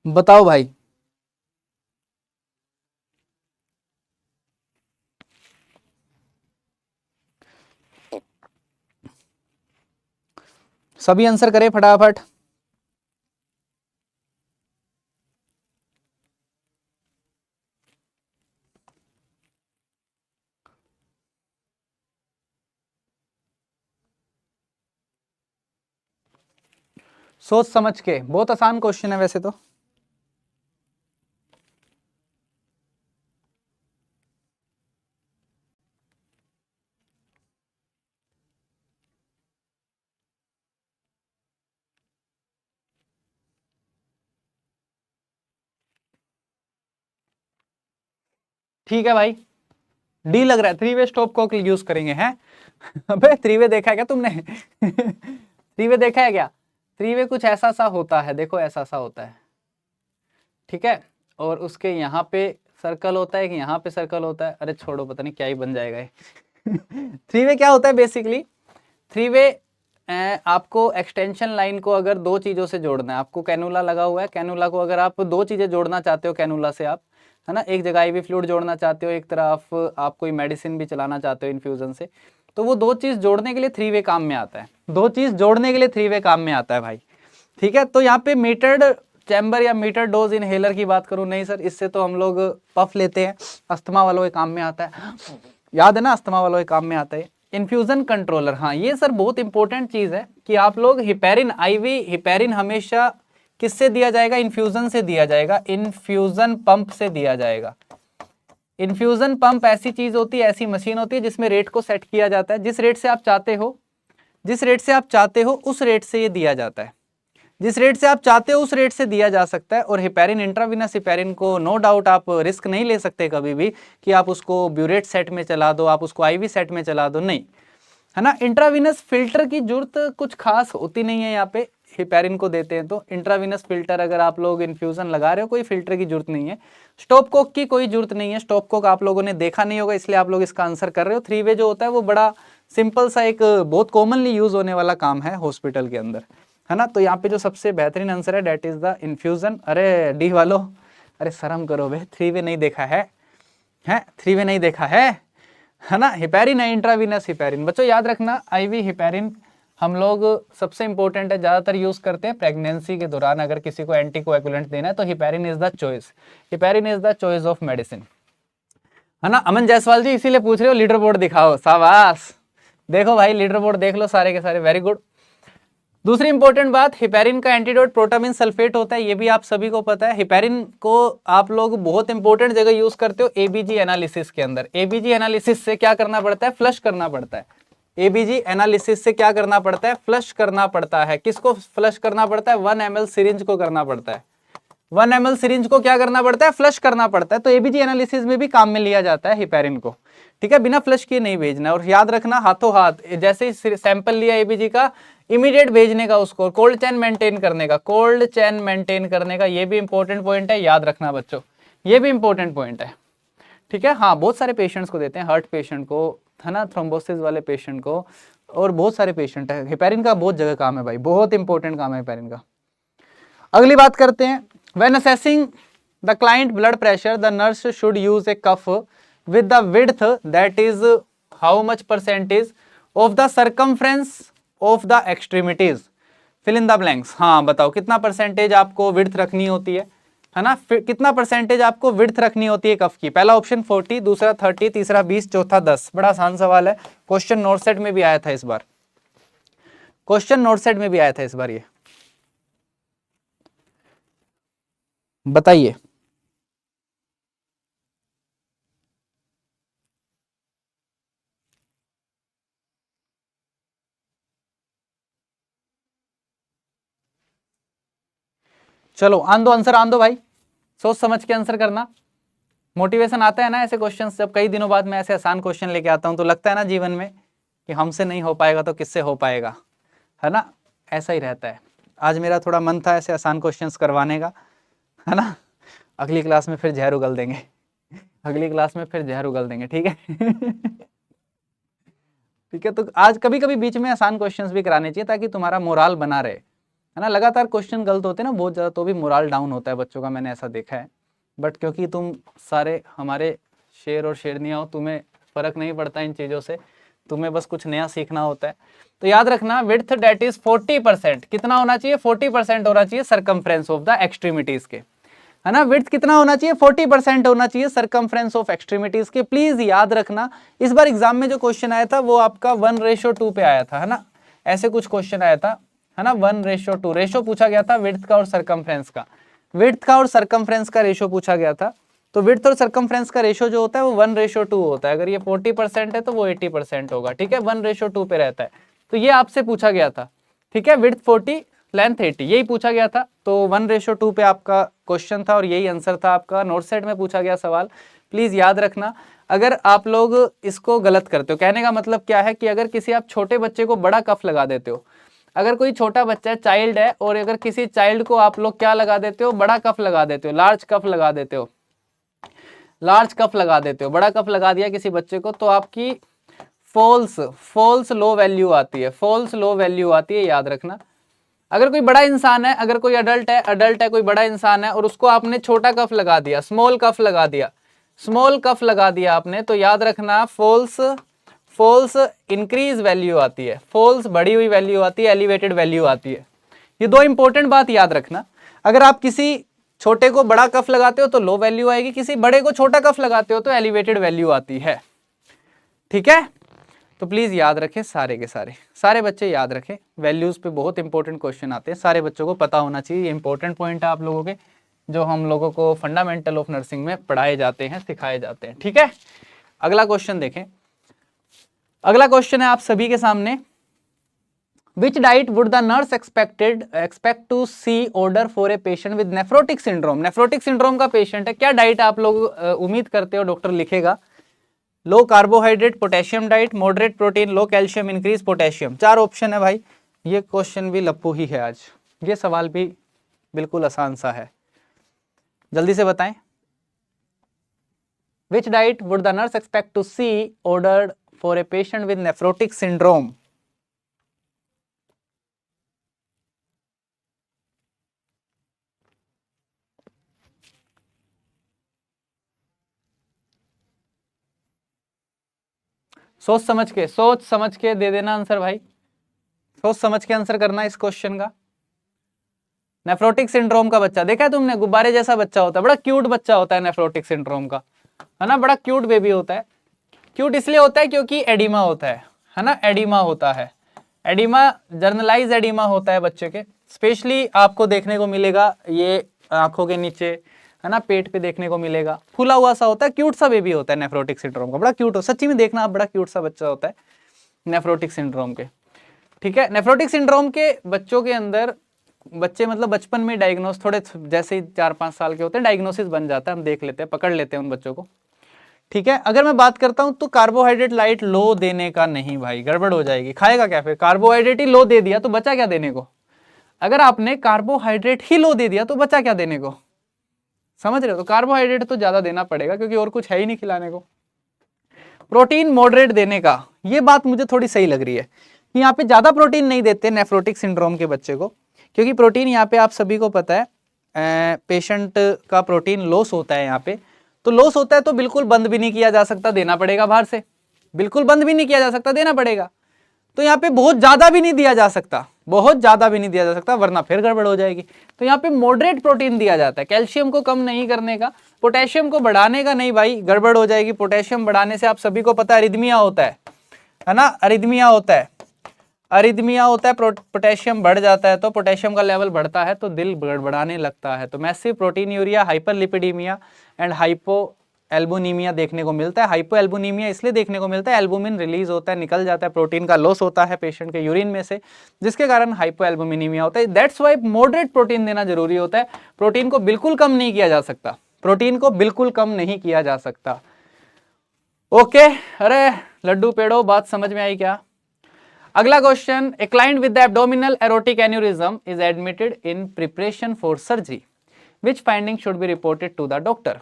बताओ भाई। सभी आंसर करें फटाफट। सोच समझ के, बहुत आसान क्वेश्चन है वैसे तो। ठीक है भाई, डी लग रहा है, 3-वे स्टॉपकॉक यूज करेंगे हैं अबे 3-वे देखा है क्या तुमने 3-वे देखा है क्या? 3-वे कुछ ऐसा सा होता है, देखो ऐसा सा होता है, ठीक है, और उसके यहाँ पे सर्कल होता है कि यहाँ पे सर्कल होता है। अरे छोड़ो, पता नहीं क्या ही बन जाएगा ये 3-वे क्या होता है बेसिकली, 3-वे आपको एक्सटेंशन लाइन को अगर 2 चीजों से जोड़ना है, आपको कैनुला लगा हुआ है, कैनुला को अगर आप 2 चीजें जोड़ना चाहते हो कैनुला से आप, है ना, एक जगह IV फ्लूइड जोड़ना चाहते हो, एक तरफ आप कोई मेडिसिन भी चलाना चाहते हो इन्फ्यूजन से, तो वो 2 चीज जोड़ने के लिए 3-वे काम में आता है। 2 चीज जोड़ने के लिए 3-वे काम में आता है भाई, ठीक है। तो यहाँ पे मीटर्ड चैम्बर या मीटर डोज इनहेलर की बात करूं, नहीं सर, इससे तो हम लोग पफ लेते हैं, अस्थमा वालों के काम में आता है, याद है ना, अस्थमा वालों के काम में आता है। इन्फ्यूजन कंट्रोलर, हाँ ये सर बहुत इंपॉर्टेंट चीज है कि आप लोग हिपेरिन, IV हिपेरिन हमेशा किससे दिया जाएगा, इन्फ्यूजन से दिया जाएगा, इन्फ्यूजन पंप से दिया जाएगा, इन्फ्यूजन पंप ऐसी चीज होती है, ऐसी मशीन होती है जिसमें रेट को सेट किया जाता है। जिस रेट से आप चाहते हो, जिस रेट से आप चाहते हो उस रेट से ये दिया जाता है, जिस रेट से आप चाहते हो उस रेट से दिया जा सकता है। और हेपेरिन, इंट्रावीनस हेपेरिन को नो डाउट आप रिस्क नहीं ले सकते कभी भी कि आप उसको ब्यूरेट सेट में चला दो, आप उसको आईवी सेट में चला दो, नहीं, है ना। इंट्रावीनस फिल्टर की जरूरत कुछ खास होती नहीं है यहाँ पे, हेपेरिन को देते हैं तो इंट्रावीनस फिल्टर अगर आप लोग इन्फ्यूजन लगा रहे हो कोई फिल्टर की जरूरत नहीं है। स्टॉपकॉक की कोई जरूरत नहीं है, स्टॉपकॉक आप लोगों ने देखा नहीं होगा इसलिए आप लोग इसका आंसर कर रहे हो। 3 वे जो होता है वो बड़ा सिंपल सा एक बहुत कॉमनली यूज होने वाला काम है हॉस्पिटल के अंदर, है ना। तो यहाँ पे जो सबसे बेहतरीन आंसर है डेट इज द इन्फ्यूजन। अरे डी वालों, अरे शर्म करो बे, 3 वे नहीं देखा है, 3 वे नहीं देखा है ना। हेपेरिन है, इंट्रावीनस हेपेरिन। बच्चों याद रखना, आईवी हेपेरिन हम लोग सबसे इंपॉर्टेंट है, ज्यादातर यूज करते हैं प्रेगनेंसी के दौरान। अगर किसी को एंटीकोएगुलेंट देना है तो heparin is the choice, heparin is the choice of medicine, है ना। अमन जायसवाल जी इसीलिए पूछ रहे हो, लीडर बोर्ड दिखाओ, शाबाश। देखो भाई लीडर बोर्ड देख लो सारे के सारे, वेरी गुड। दूसरी इंपॉर्टेंट बात, हेपेरिन का एंटीडोट प्रोटामिन सल्फेट होता है, ये भी आप सभी को पता है। हेपेरिन को आप लोग बहुत इंपॉर्टेंट जगह यूज करते हो, एबीजी एनालिसिस के अंदर। एबीजी एनालिसिस से क्या करना पड़ता है, फ्लश करना पड़ता है। एबीजी एनालिसिस से क्या करना पड़ता है, फ्लश करना पड़ता है। किसको फ्लश करना पड़ता है, 1 ml सिरिंज को करना पड़ता है। 1 ml सिरिंज को क्या करना पड़ता है, फ्लश करना पड़ता है। तो एबीजी एनालिसिस में भी काम में लिया जाता है हेपेरिन को, ठीक है। बिना फ्लश किए नहीं भेजना। और याद रखना हाथों हाथ, जैसे ही सैंपल लिया एबीजी का, इमीडिएट भेजने का उसको, कोल्ड चैन मेंटेन करने का, कोल्ड चैन मेंटेन करने का, ये भी इंपॉर्टेंट पॉइंट है, याद रखना बच्चों, ये भी इंपॉर्टेंट पॉइंट है, ठीक है। हाँ, बहुत सारे पेशेंट्स को देते हैं, हार्ट पेशेंट को, है ना, थ्रोम्बोसिस वाले पेशेंट को, और बहुत सारे पेशेंट है। हेपेरिन का बहुत जगह काम है भाई, बहुत इंपॉर्टेंट काम है हेपेरिन का। अगली बात करते हैं, when assessing the client blood pressure the nurse should use a cuff with the width that is how much percentage of the circumference of the extremities, fill in the blanks. हाँ बताओ कितना percentage आपको width रखनी होती है ना, कितना percentage आपको विड्थ रखनी होती है कफ की। पहला ऑप्शन 40, दूसरा 30, तीसरा 20, चौथा 10। बड़ा आसान सवाल है, क्वेश्चन नोट सेट में भी आया था इस बार, क्वेश्चन नोट सेट में भी आया था इस बार। ये बताइए, चलो आन दो आंसर, आन दो भाई, सोच समझ के आंसर करना। मोटिवेशन आता है ना ऐसे क्वेश्चंस, जब कई दिनों बाद मैं ऐसे आसान क्वेश्चन लेके आता हूं तो लगता है ना जीवन में कि हमसे नहीं हो पाएगा तो किससे हो पाएगा, है ना, ऐसा ही रहता है। आज मेरा थोड़ा मन था ऐसे आसान क्वेश्चंस करवाने का, है ना। अगली क्लास में फिर जहर उगल देंगे, अगली क्लास में फिर जहर उगल देंगे, ठीक है। ठीक है, तो आज कभी कभी बीच में आसान क्वेश्चंस भी कराने चाहिए ताकि तुम्हारा मोराल बना रहे, है ना। लगातार क्वेश्चन गलत होते हैं ना बहुत ज़्यादा तो भी मोराल डाउन होता है बच्चों का, मैंने ऐसा देखा है। बट क्योंकि तुम सारे हमारे शेर और शेरनियाँ हो, तुम्हें फ़र्क नहीं पड़ता इन चीज़ों से, तुम्हें बस कुछ नया सीखना होता है। तो याद रखना, विड्थ डेट इज 40%, कितना होना चाहिए, 40% होना चाहिए सर्कमफ्रेंस ऑफ द एक्सट्रीमिटीज़ के, है ना। विड्थ कितना होना चाहिए, 40% होना चाहिए सर्कमफ्रेंस ऑफ एक्सट्रीमिटीज़ के। प्लीज़ याद रखना, इस बार एग्जाम में जो क्वेश्चन आया था वो आपका 1:2 पे आया था, है ना, ऐसे कुछ क्वेश्चन आया था, है ना। 1:2 रेशो पूछा गया था विड्थ का और सर्कमफ्रेंस का, विड्थ का और सर्कमफ्रेंस का रेशो पूछा गया था। तो विड्थ और सर्कमफ्रेंस का रेशो जो होता है वो 1:2 होता है। अगर ये 40% है तो वो 80% होगा, ठीक है, 1:2 पे रहता है। तो ये आपसे पूछा गया था, ठीक है, विड्थ 40 लेंथ 80, यही पूछा गया था। तो 1:2 पे आपका क्वेश्चन था और यही आंसर था आपका, नोट सेट में पूछा गया सवाल। प्लीज याद रखना, अगर आप लोग इसको गलत करते हो, कहने का मतलब क्या है कि अगर किसी आप छोटे बच्चे को बड़ा कफ लगा देते हो, अगर कोई छोटा बच्चा चाइल्ड है और अगर किसी चाइल्ड को आप लोग क्या लगा देते हो, बड़ा कफ लगा देते हो, लार्ज कफ लगा देते हो, लार्ज कफ लगा देते हो, बड़ा कफ लगा दिया किसी बच्चे को, तो आपकी फॉल्स लो वैल्यू आती है, फॉल्स लो वैल्यू आती है, याद रखना। अगर कोई बड़ा इंसान है, अगर कोई अडल्ट है कोई बड़ा इंसान है और उसको आपने छोटा कफ लगा दिया, स्मॉल कफ लगा दिया, स्मॉल कफ लगा दिया आपने, तो याद रखना फॉल्स इंक्रीज वैल्यू आती है, फॉल्स बढ़ी हुई वैल्यू आती है, एलिवेटेड वैल्यू आती है। ये दो इंपॉर्टेंट बात याद रखना। अगर आप किसी छोटे को बड़ा कफ लगाते हो तो लो वैल्यू आएगी, किसी बड़े को छोटा कफ लगाते हो तो एलिवेटेड वैल्यू आती है, ठीक है। तो प्लीज याद रखें, सारे के सारे बच्चे याद रखें, वैल्यूज पे बहुत इंपॉर्टेंट क्वेश्चन आते हैं, सारे बच्चों को पता होना चाहिए, ये इंपॉर्टेंट पॉइंट है आप लोगों के, जो हम लोगों को फंडामेंटल ऑफ नर्सिंग में पढ़ाए जाते हैं, सिखाए जाते हैं। ठीक है, अगला क्वेश्चन देखें। अगला क्वेश्चन है आप सभी के सामने, Which diet would the nurse expect to see order for a patient with nephrotic syndrome? Nephrotic syndrome का पेशेंट है, क्या डाइट आप लोग उम्मीद करते हो डॉक्टर लिखेगा? Low carbohydrate potassium diet, moderate protein, low calcium, increase potassium. 4 option है भाई। ये क्वेश्चन भी लप्पू ही है आज, ये सवाल भी बिल्कुल आसान सा है, जल्दी से बताएं। Which diet would the nurse expect to see ordered for a patient with nephrotic syndrome? सोच समझ के दे देना आंसर भाई, सोच समझ के आंसर करना इस क्वेश्चन का। नेफ्रोटिक सिंड्रोम का बच्चा देखा है तुमने, गुब्बारे जैसा बच्चा होता है, बड़ा क्यूट बच्चा होता है नेफ्रोटिक सिंड्रोम का, है ना, बड़ा क्यूट बेबी होता है। क्यूट इसलिए होता है क्योंकि एडिमा होता है ना, एडिमा होता है, एडिमा जर्नलाइज एडिमा होता है बच्चे के। स्पेशली आपको देखने को मिलेगा ये आंखों के नीचे, है ना, पेट पे देखने को मिलेगा, फूला हुआ सा होता है, क्यूट सा बेबी होता है नेफ्रोटिक सिंड्रोम का, बड़ा क्यूट हो, सच्ची में देखना आप, बड़ा क्यूट सा बच्चा होता है नेफ्रोटिक सिंड्रोम के। ठीक है, नेफ्रोटिक सिंड्रोम के बच्चों के अंदर, बच्चे मतलब बचपन में डायग्नोस, थोड़े जैसे ही 4-5 साल के होते हैं डायग्नोसिस बन जाता है, हम देख लेते हैं, पकड़ लेते हैं उन बच्चों को। ठीक है, अगर मैं बात करता हूं तो कार्बोहाइड्रेट लाइट लो देने का नहीं भाई, गड़बड़ हो जाएगी, खाएगा क्या फिर? कार्बोहाइड्रेट ही लो दे दिया तो बचा क्या देने को? अगर आपने कार्बोहाइड्रेट ही लो दे दिया तो बचा क्या देने को? समझ रहे हो? तो कार्बोहाइड्रेट तो ज्यादा देना पड़ेगा क्योंकि और कुछ है ही नहीं खिलाने को। प्रोटीन मॉडरेट देने का, ये बात मुझे थोड़ी सही लग रही है कि यहाँ पे ज्यादा प्रोटीन नहीं देते नेफ्रोटिक सिंड्रोम के बच्चे को, क्योंकि प्रोटीन यहाँ पे आप सभी को पता है पेशेंट का प्रोटीन लॉस होता है यहाँ पे, तो लॉस होता है तो बिल्कुल बंद भी नहीं किया जा सकता, देना पड़ेगा बाहर से, बिल्कुल बंद भी नहीं किया जा सकता, देना पड़ेगा। तो यहाँ पे बहुत ज्यादा भी नहीं दिया जा सकता, बहुत ज्यादा भी नहीं दिया जा सकता वरना फिर गड़बड़ हो जाएगी। तो यहाँ पे मॉडरेट प्रोटीन दिया जाता है, कैल्शियम को कम नहीं करने का, पोटेशियम को बढ़ाने का नहीं भाई, गड़बड़ हो जाएगी। पोटेशियम बढ़ाने से आप सभी को पता है अरिदमिया होता है ना, अरिदमिया होता है, अरिदमिया होता है, पोटेशियम बढ़ जाता है, तो पोटेशियम का लेवल बढ़ता है तो दिल गड़बड़ाने लगता है, तो massive proteinuria, hyperlipidemia and hypoalbuminemia देखने को मिलता है। हाइपो एल्बुमिनिया इसलिए देखने को मिलता है, एल्बुमिन रिलीज होता है, निकल जाता है, प्रोटीन का लॉस होता है पेशेंट के यूरिन में से, जिसके कारण हाइपो एल्बुमिनिया होता है। दैट्स वाई मॉडरेट प्रोटीन देना जरूरी होता है, प्रोटीन को बिल्कुल कम नहीं किया जा सकता, प्रोटीन को बिल्कुल कम नहीं किया जा सकता। ओके, अरे लड्डू पेड़ो, बात समझ में आई क्या? अगला question, a client with the abdominal aortic aneurysm is admitted in preparation for surgery, which finding should be reported to the doctor?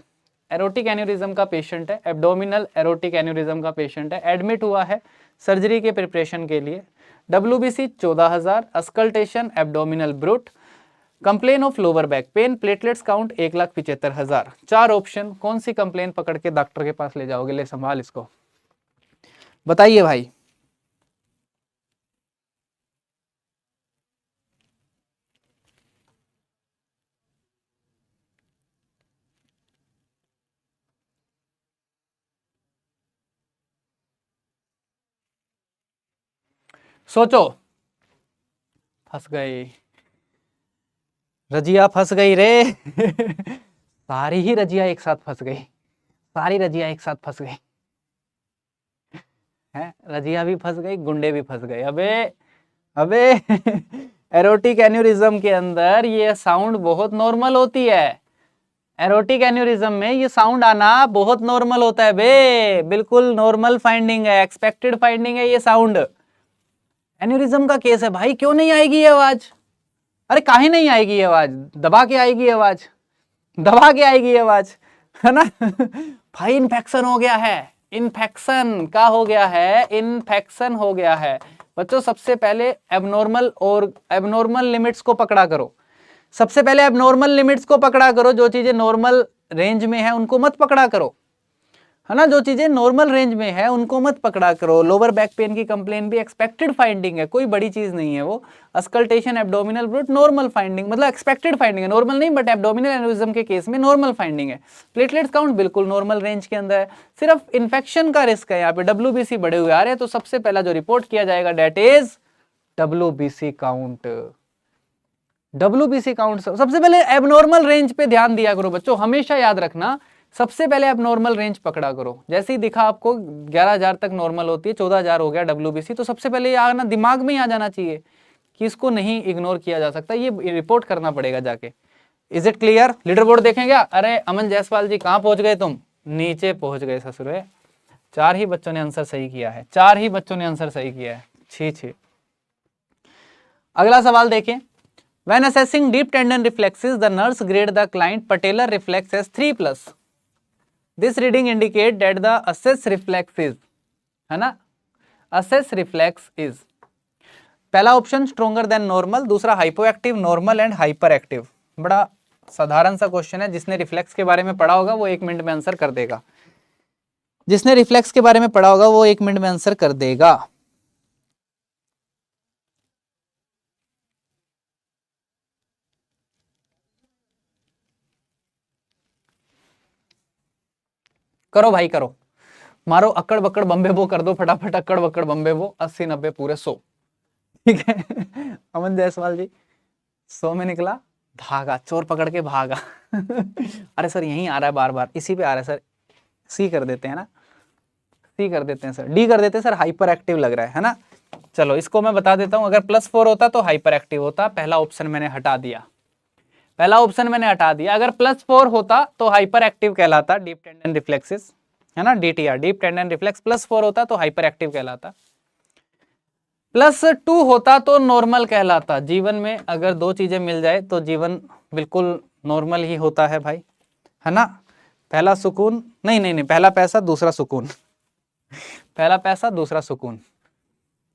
Aortic aneurysm का पेशेंट है, एब्डोमिनल एरोटिक एन्यूरिज्म का पेशेंट है, एडमिट हुआ है सर्जरी के preparation के लिए, WBC 14,000, auscultation abdominal bruit, complaint of lower back pain, platelets count 1,75,000। 4 option, कौन सी कंप्लेन पकड़ के डॉक्टर के पास ले जाओगे? ले संभाल इसको, बताइए भाई। सोचो, फंस गई रजिया, फंस गई रे सारी ही रजिया एक साथ फंस गई, सारी रजिया एक साथ फंस गई है, रजिया भी फंस गई, गुंडे भी फंस गए। अबे अबे एरोटिक एन्यूरिज्म के अंदर ये साउंड बहुत नॉर्मल होती है, एरोटिक एन्यूरिज्म में ये साउंड आना बहुत नॉर्मल होता है बे, बिल्कुल नॉर्मल फाइंडिंग है, एक्सपेक्टेड फाइंडिंग है ये साउंड। एन्यूरिज्म का केस है भाई, क्यों नहीं आएगी ये आवाज? अरे काहे नहीं आएगी ये आवाज? दबा के आएगी ये आवाज, दबा के आएगी ये आवाज, है ना भाई इन्फेक्शन हो गया है, इन्फेक्शन का हो गया है, इन्फेक्शन हो गया है। बच्चों सबसे पहले एबनॉर्मल और एबनॉर्मल लिमिट्स को पकड़ा करो, सबसे पहले एबनॉर्मल लिमिट्स को पकड़ा करो, जो चीजें नॉर्मल रेंज में है उनको मत पकड़ा करो, है ना, जो चीजें नॉर्मल रेंज में है उनको मत पकड़ा करो। लोअर बैक पेन की कंप्लेन भी एक्सपेक्टेड फाइंडिंग है, कोई बड़ी चीज नहीं है वो। Auscultation abdominal brute normal finding, मतलब एक्सपेक्टेड फाइंडिंग है, नॉर्मल नहीं, बट एब्डोमिनल एन्यूरिज्म के केस में नॉर्मल फाइंडिंग है। प्लेटलेट्स काउंट बिल्कुल नॉर्मल रेंज के अंदर है, सिर्फ इन्फेक्शन का रिस्क है यहाँ पे, WBC बढ़े हुए आ रहे हैं, तो सबसे पहला जो रिपोर्ट किया जाएगा that is WBC count. WBC count सबसे पहले एबनॉर्मल रेंज पे ध्यान दिया करो बच्चों, हमेशा याद रखना सबसे पहले एबनॉर्मल रेंज पकड़ा करो। जैसे ही दिखा आपको 11,000 तक नॉर्मल होती है, 14,000 हो गया WBC, तो सबसे पहले ये आना दिमाग में ही आ जाना चाहिए कि इसको नहीं इग्नोर किया जा सकता, ये रिपोर्ट करना पड़ेगा जाके। Is it clear? Leader board देखें क्या? अरे अमन जायसवाल जी कहाँ पहुंच गए तुम? नीचे पहुंच गए ससुरे। 4 ही बच्चों ने आंसर सही किया है, 4 ही बच्चों ने आंसर सही किया है। छी। अगला सवाल देखें। When assessing deep tendon reflexes, the nurse grade the client patellar reflex as 3+. This reading indicate that the assess reflex is, है ना, assess reflex is, पहला ऑप्शन स्ट्रोंगर देन नॉर्मल, दूसरा hypoactive, normal and hyper active. बड़ा साधारण सा question है, जिसने reflex के बारे में पढ़ा होगा वो 1 मिनट में आंसर कर देगा। जिसने रिफ्लेक्स के बारे में पढ़ा होगा वो 1 मिनट में आंसर कर देगा। करो भाई करो, मारो अक्कड़ बक्कड़ बम्बे बो कर दो फटाफट, अक्कड़ बक्कड़ बम्बे बो, 80 90 पूरे 100। ठीक है अमन जायसवाल जी 100 में निकला धागा, चोर पकड़ के भागा अरे सर यहीं आ रहा है बार बार, इसी पे आ रहा है सर, सी कर देते हैं ना, सी कर देते हैं सर, डी कर देते हैं सर, हाइपर एक्टिव लग रहा है ना। चलो इसको मैं बता देता हूं, अगर +4 होता तो हाइपर एक्टिव होता, पहला ऑप्शन मैंने हटा दिया, पहला ऑप्शन मैंने हटा दिया। अगर +4 होता तो हाइपर एक्टिव कहलाता, डीप टेंडन रिफ्लेक्सेस, है ना, DTR, डीप टेंडन रिफ्लेक्स। +4 होता तो हाइपर एक्टिव कहलाता, +2 होता तो नॉर्मल कहलाता। जीवन में अगर 2 चीजें मिल जाए तो जीवन बिल्कुल नॉर्मल ही होता है भाई, है ना। पहला सुकून, नहीं, पहला पैसा दूसरा सुकून पहला पैसा दूसरा सुकून,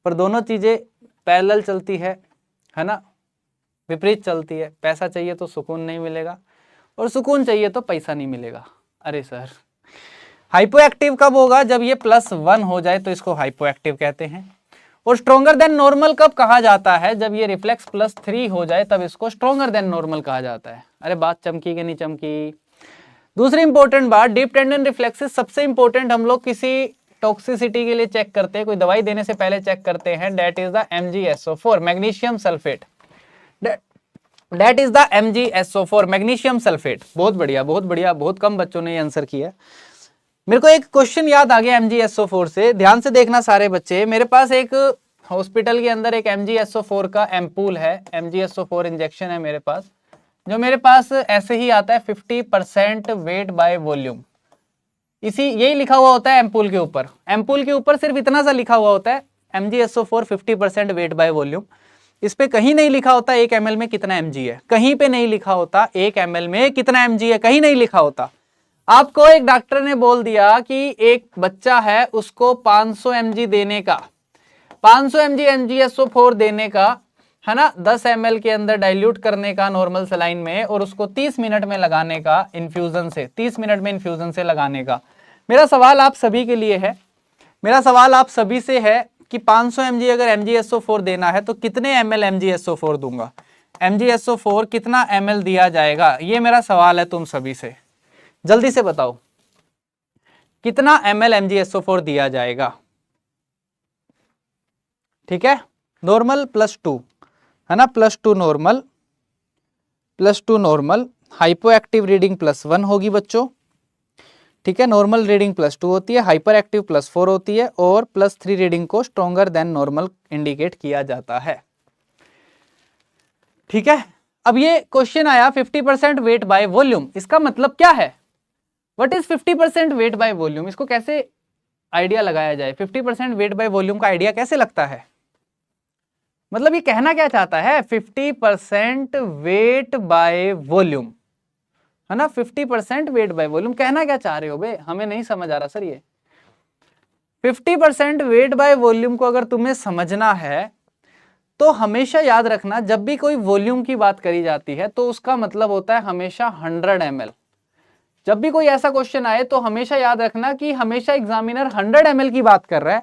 पर दोनों चीजें पैरेलल चलती है ना, विपरीत चलती है। पैसा चाहिए तो सुकून नहीं मिलेगा, और सुकून चाहिए तो पैसा नहीं मिलेगा। अरे सर हाइपो एक्टिव कब होगा? जब ये +1 हो जाए तो इसको हाइपो एक्टिव कहते हैं। और स्ट्रोंगर देन नॉर्मल कब कहा जाता है? जब ये रिफ्लेक्स +3 हो जाए तब इसको स्ट्रोंगर देन नॉर्मल कहा जाता है। अरे बात चमकी कि नहीं चमकी? दूसरी इंपॉर्टेंट बात, डीप टेंडन रिफ्लेक्सेस सबसे इंपॉर्टेंट हम लोग किसी टॉक्सिसिटी के लिए चेक करते हैं, कोई दवाई देने से पहले चेक करते हैं, that is the MgSO4, magnesium sulphate, that is the MgSO4, magnesium sulphate. बहुत बढ़िया, बहुत बढ़िया, बहुत कम बच्चों ने आंसर किया। मेरे को एक क्वेश्चन याद आ गया MgSO4 से, ध्यान से देखना सारे बच्चे। मेरे पास एक हॉस्पिटल के अंदर एक MgSO4 का एम्पूल है, MgSO4 इंजेक्शन है मेरे पास, जो मेरे पास ऐसे ही आता है 50% वेट बाय वॉल्यूम। यही लिखा हुआ होता है एम्पूल के ऊपर, एम्पूल के ऊपर सिर्फ इतना सा लिखा हुआ होता है, MgSO4 50% वेट बाय वॉल्यूम। इस पे कहीं नहीं लिखा होता 1 ml में कितना mg है, कहीं पे नहीं लिखा होता 1 ml में कितना mg है, कहीं नहीं लिखा होता। आपको एक डॉक्टर ने बोल दिया कि एक बच्चा है उसको 500 mg देने का, 500 mg MgSO4 देने का, है ना, 10 ml के अंदर डाइल्यूट करने का नॉर्मल सलाइन में, और उसको 30 मिनट में लगाने का इन्फ्यूजन से, 30 मिनट में इन्फ्यूजन से लगाने का। मेरा सवाल आप सभी के लिए है, मेरा सवाल आप सभी से है कि 500 mg अगर MgSO4 देना है तो कितने ml MgSO4 दूंगा, MgSO4 कितना ml दिया जाएगा, ये मेरा सवाल है तुम सभी से। जल्दी से बताओ कितना ml MgSO4 दिया जाएगा। ठीक है, नॉर्मल +2, है ना, +2 normal, +2 normal, hypo active reading +1 होगी बच्चों। ठीक है, नॉर्मल रीडिंग +2 होती है, हाइपर एक्टिव +4 होती है, और +3 रीडिंग को स्ट्रोंगर देन नॉर्मल इंडिकेट किया जाता है। ठीक है, अब ये क्वेश्चन आया 50% वेट बाय वॉल्यूम, इसका मतलब क्या है? What is 50% weight by volume? इसको कैसे आइडिया लगाया जाए? 50% वेट बाय वॉल्यूम का आइडिया कैसे लगता है? मतलब ये कहना क्या चाहता है? 50% वेट बाय वॉल्यूम, है ना, 50% वेट बाय वॉल्यूम कहना क्या चाह रहे हो बे? हमें नहीं समझ आ रहा सर। ये 50% वेट बाय वॉल्यूम को अगर तुम्हें समझना है तो हमेशा याद रखना, जब भी कोई वॉल्यूम की बात करी जाती है तो उसका मतलब होता है हमेशा 100 ml। जब भी कोई ऐसा क्वेश्चन आए तो हमेशा याद रखना कि हमेशा एग्जामिनर 100 ml की बात कर रहा है।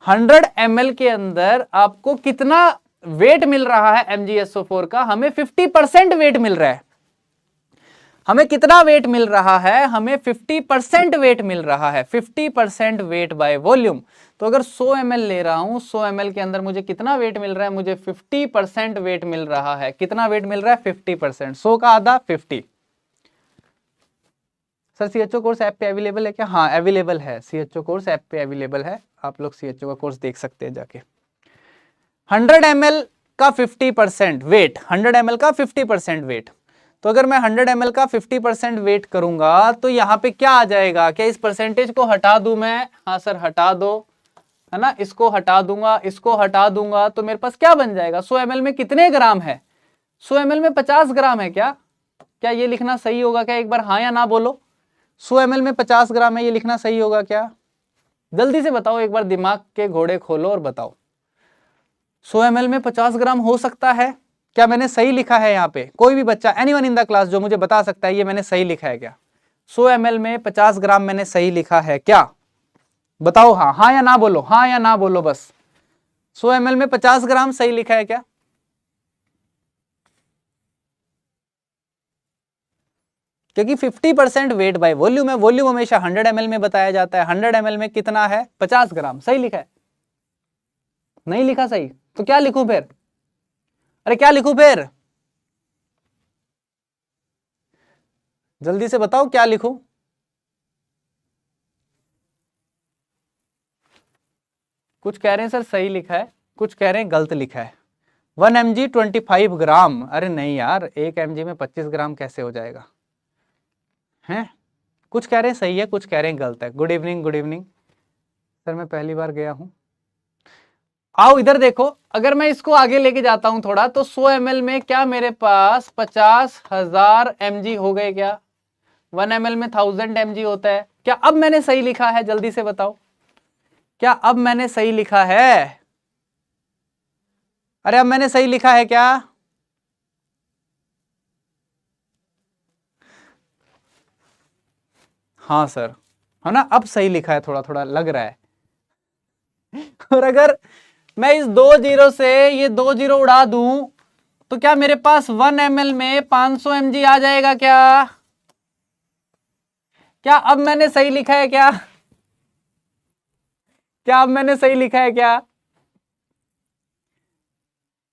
100 ml के अंदर आपको कितना वेट मिल रहा है MgSO4 का? हमें 50% वेट मिल रहा है। हमें कितना वेट मिल रहा है, हमें 50% वेट मिल रहा है, 50% वेट बाय वॉल्यूम। तो अगर 100 ml ले रहा हूं, 100 ml के अंदर मुझे कितना वेट मिल रहा है, मुझे 50% वेट मिल रहा है। कितना वेट मिल रहा है, 50%, 100 का आधा 50। सर CHO कोर्स ऐप पे अवेलेबल है क्या? हाँ अवेलेबल है, CHO कोर्स ऐप पे अवेलेबल है, आप लोग CHO का कोर्स देख सकते हैं जाके। 100 ml का 50% वेट, 100 ml का 50% वेट। तो अगर मैं 100 ml का 50% वेट करूंगा तो यहाँ पे क्या आ जाएगा? क्या इस परसेंटेज को हटा दूं मैं? हाँ सर हटा दो, है ना, इसको हटा दूंगा, इसको हटा दूंगा, तो मेरे पास क्या बन जाएगा? 100 ml में कितने ग्राम है? 100 ml में 50 ग्राम है। क्या क्या ये लिखना सही होगा क्या? एक बार हाँ या ना बोलो। 100 ml में 50 ग्राम है, ये लिखना सही होगा क्या? जल्दी से बताओ, एक बार दिमाग के घोड़े खोलो और बताओ। 100 ml में 50 ग्राम हो सकता है क्या? मैंने सही लिखा है यहाँ पे? कोई भी बच्चा, एनीवन इन द क्लास जो मुझे बता सकता है ये मैंने सही लिखा है क्या? 100 ml में 50 ग्राम मैंने सही लिखा है क्या? बताओ हाँ, हाँ या ना बोलो, हाँ या ना बोलो बस। 100 ml में 50 ग्राम सही लिखा है क्या? क्योंकि 50% वेट बाय वॉल्यूम है, वॉल्यूम हमेशा 100 ml में बताया जाता है। 100 ml में कितना है? 50 ग्राम। सही लिखा है? नहीं लिखा सही तो क्या लिखूं फिर? अरे क्या लिखूं फिर? जल्दी से बताओ क्या लिखूं? कुछ कह रहे हैं सर सही लिखा है, कुछ कह रहे हैं गलत लिखा है। 1 mg 25 ग्राम। अरे नहीं यार, 1 mg में 25 ग्राम कैसे हो जाएगा? हैं? कुछ कह रहे हैं सही है, कुछ कह रहे हैं गलत है। Good evening, good evening sir, मैं पहली बार गया हूं। आओ इधर देखो, अगर मैं इसको आगे लेके जाता हूं थोड़ा, तो 100 ml में क्या मेरे पास 50,000 mg हो गए क्या? 1 ml में 1000 mg होता है क्या? अब मैंने सही लिखा है? जल्दी से बताओ, क्या अब मैंने सही लिखा है? अरे अब मैंने सही लिखा है क्या? हाँ सर, है ना, अब सही लिखा है, थोड़ा थोड़ा लग रहा है। और अगर मैं इस 2 जीरो से ये 2 जीरो उड़ा दूं तो क्या मेरे पास 1 ml में 500 mg आ जाएगा क्या? क्या अब मैंने सही लिखा है क्या? क्या अब मैंने सही लिखा है क्या?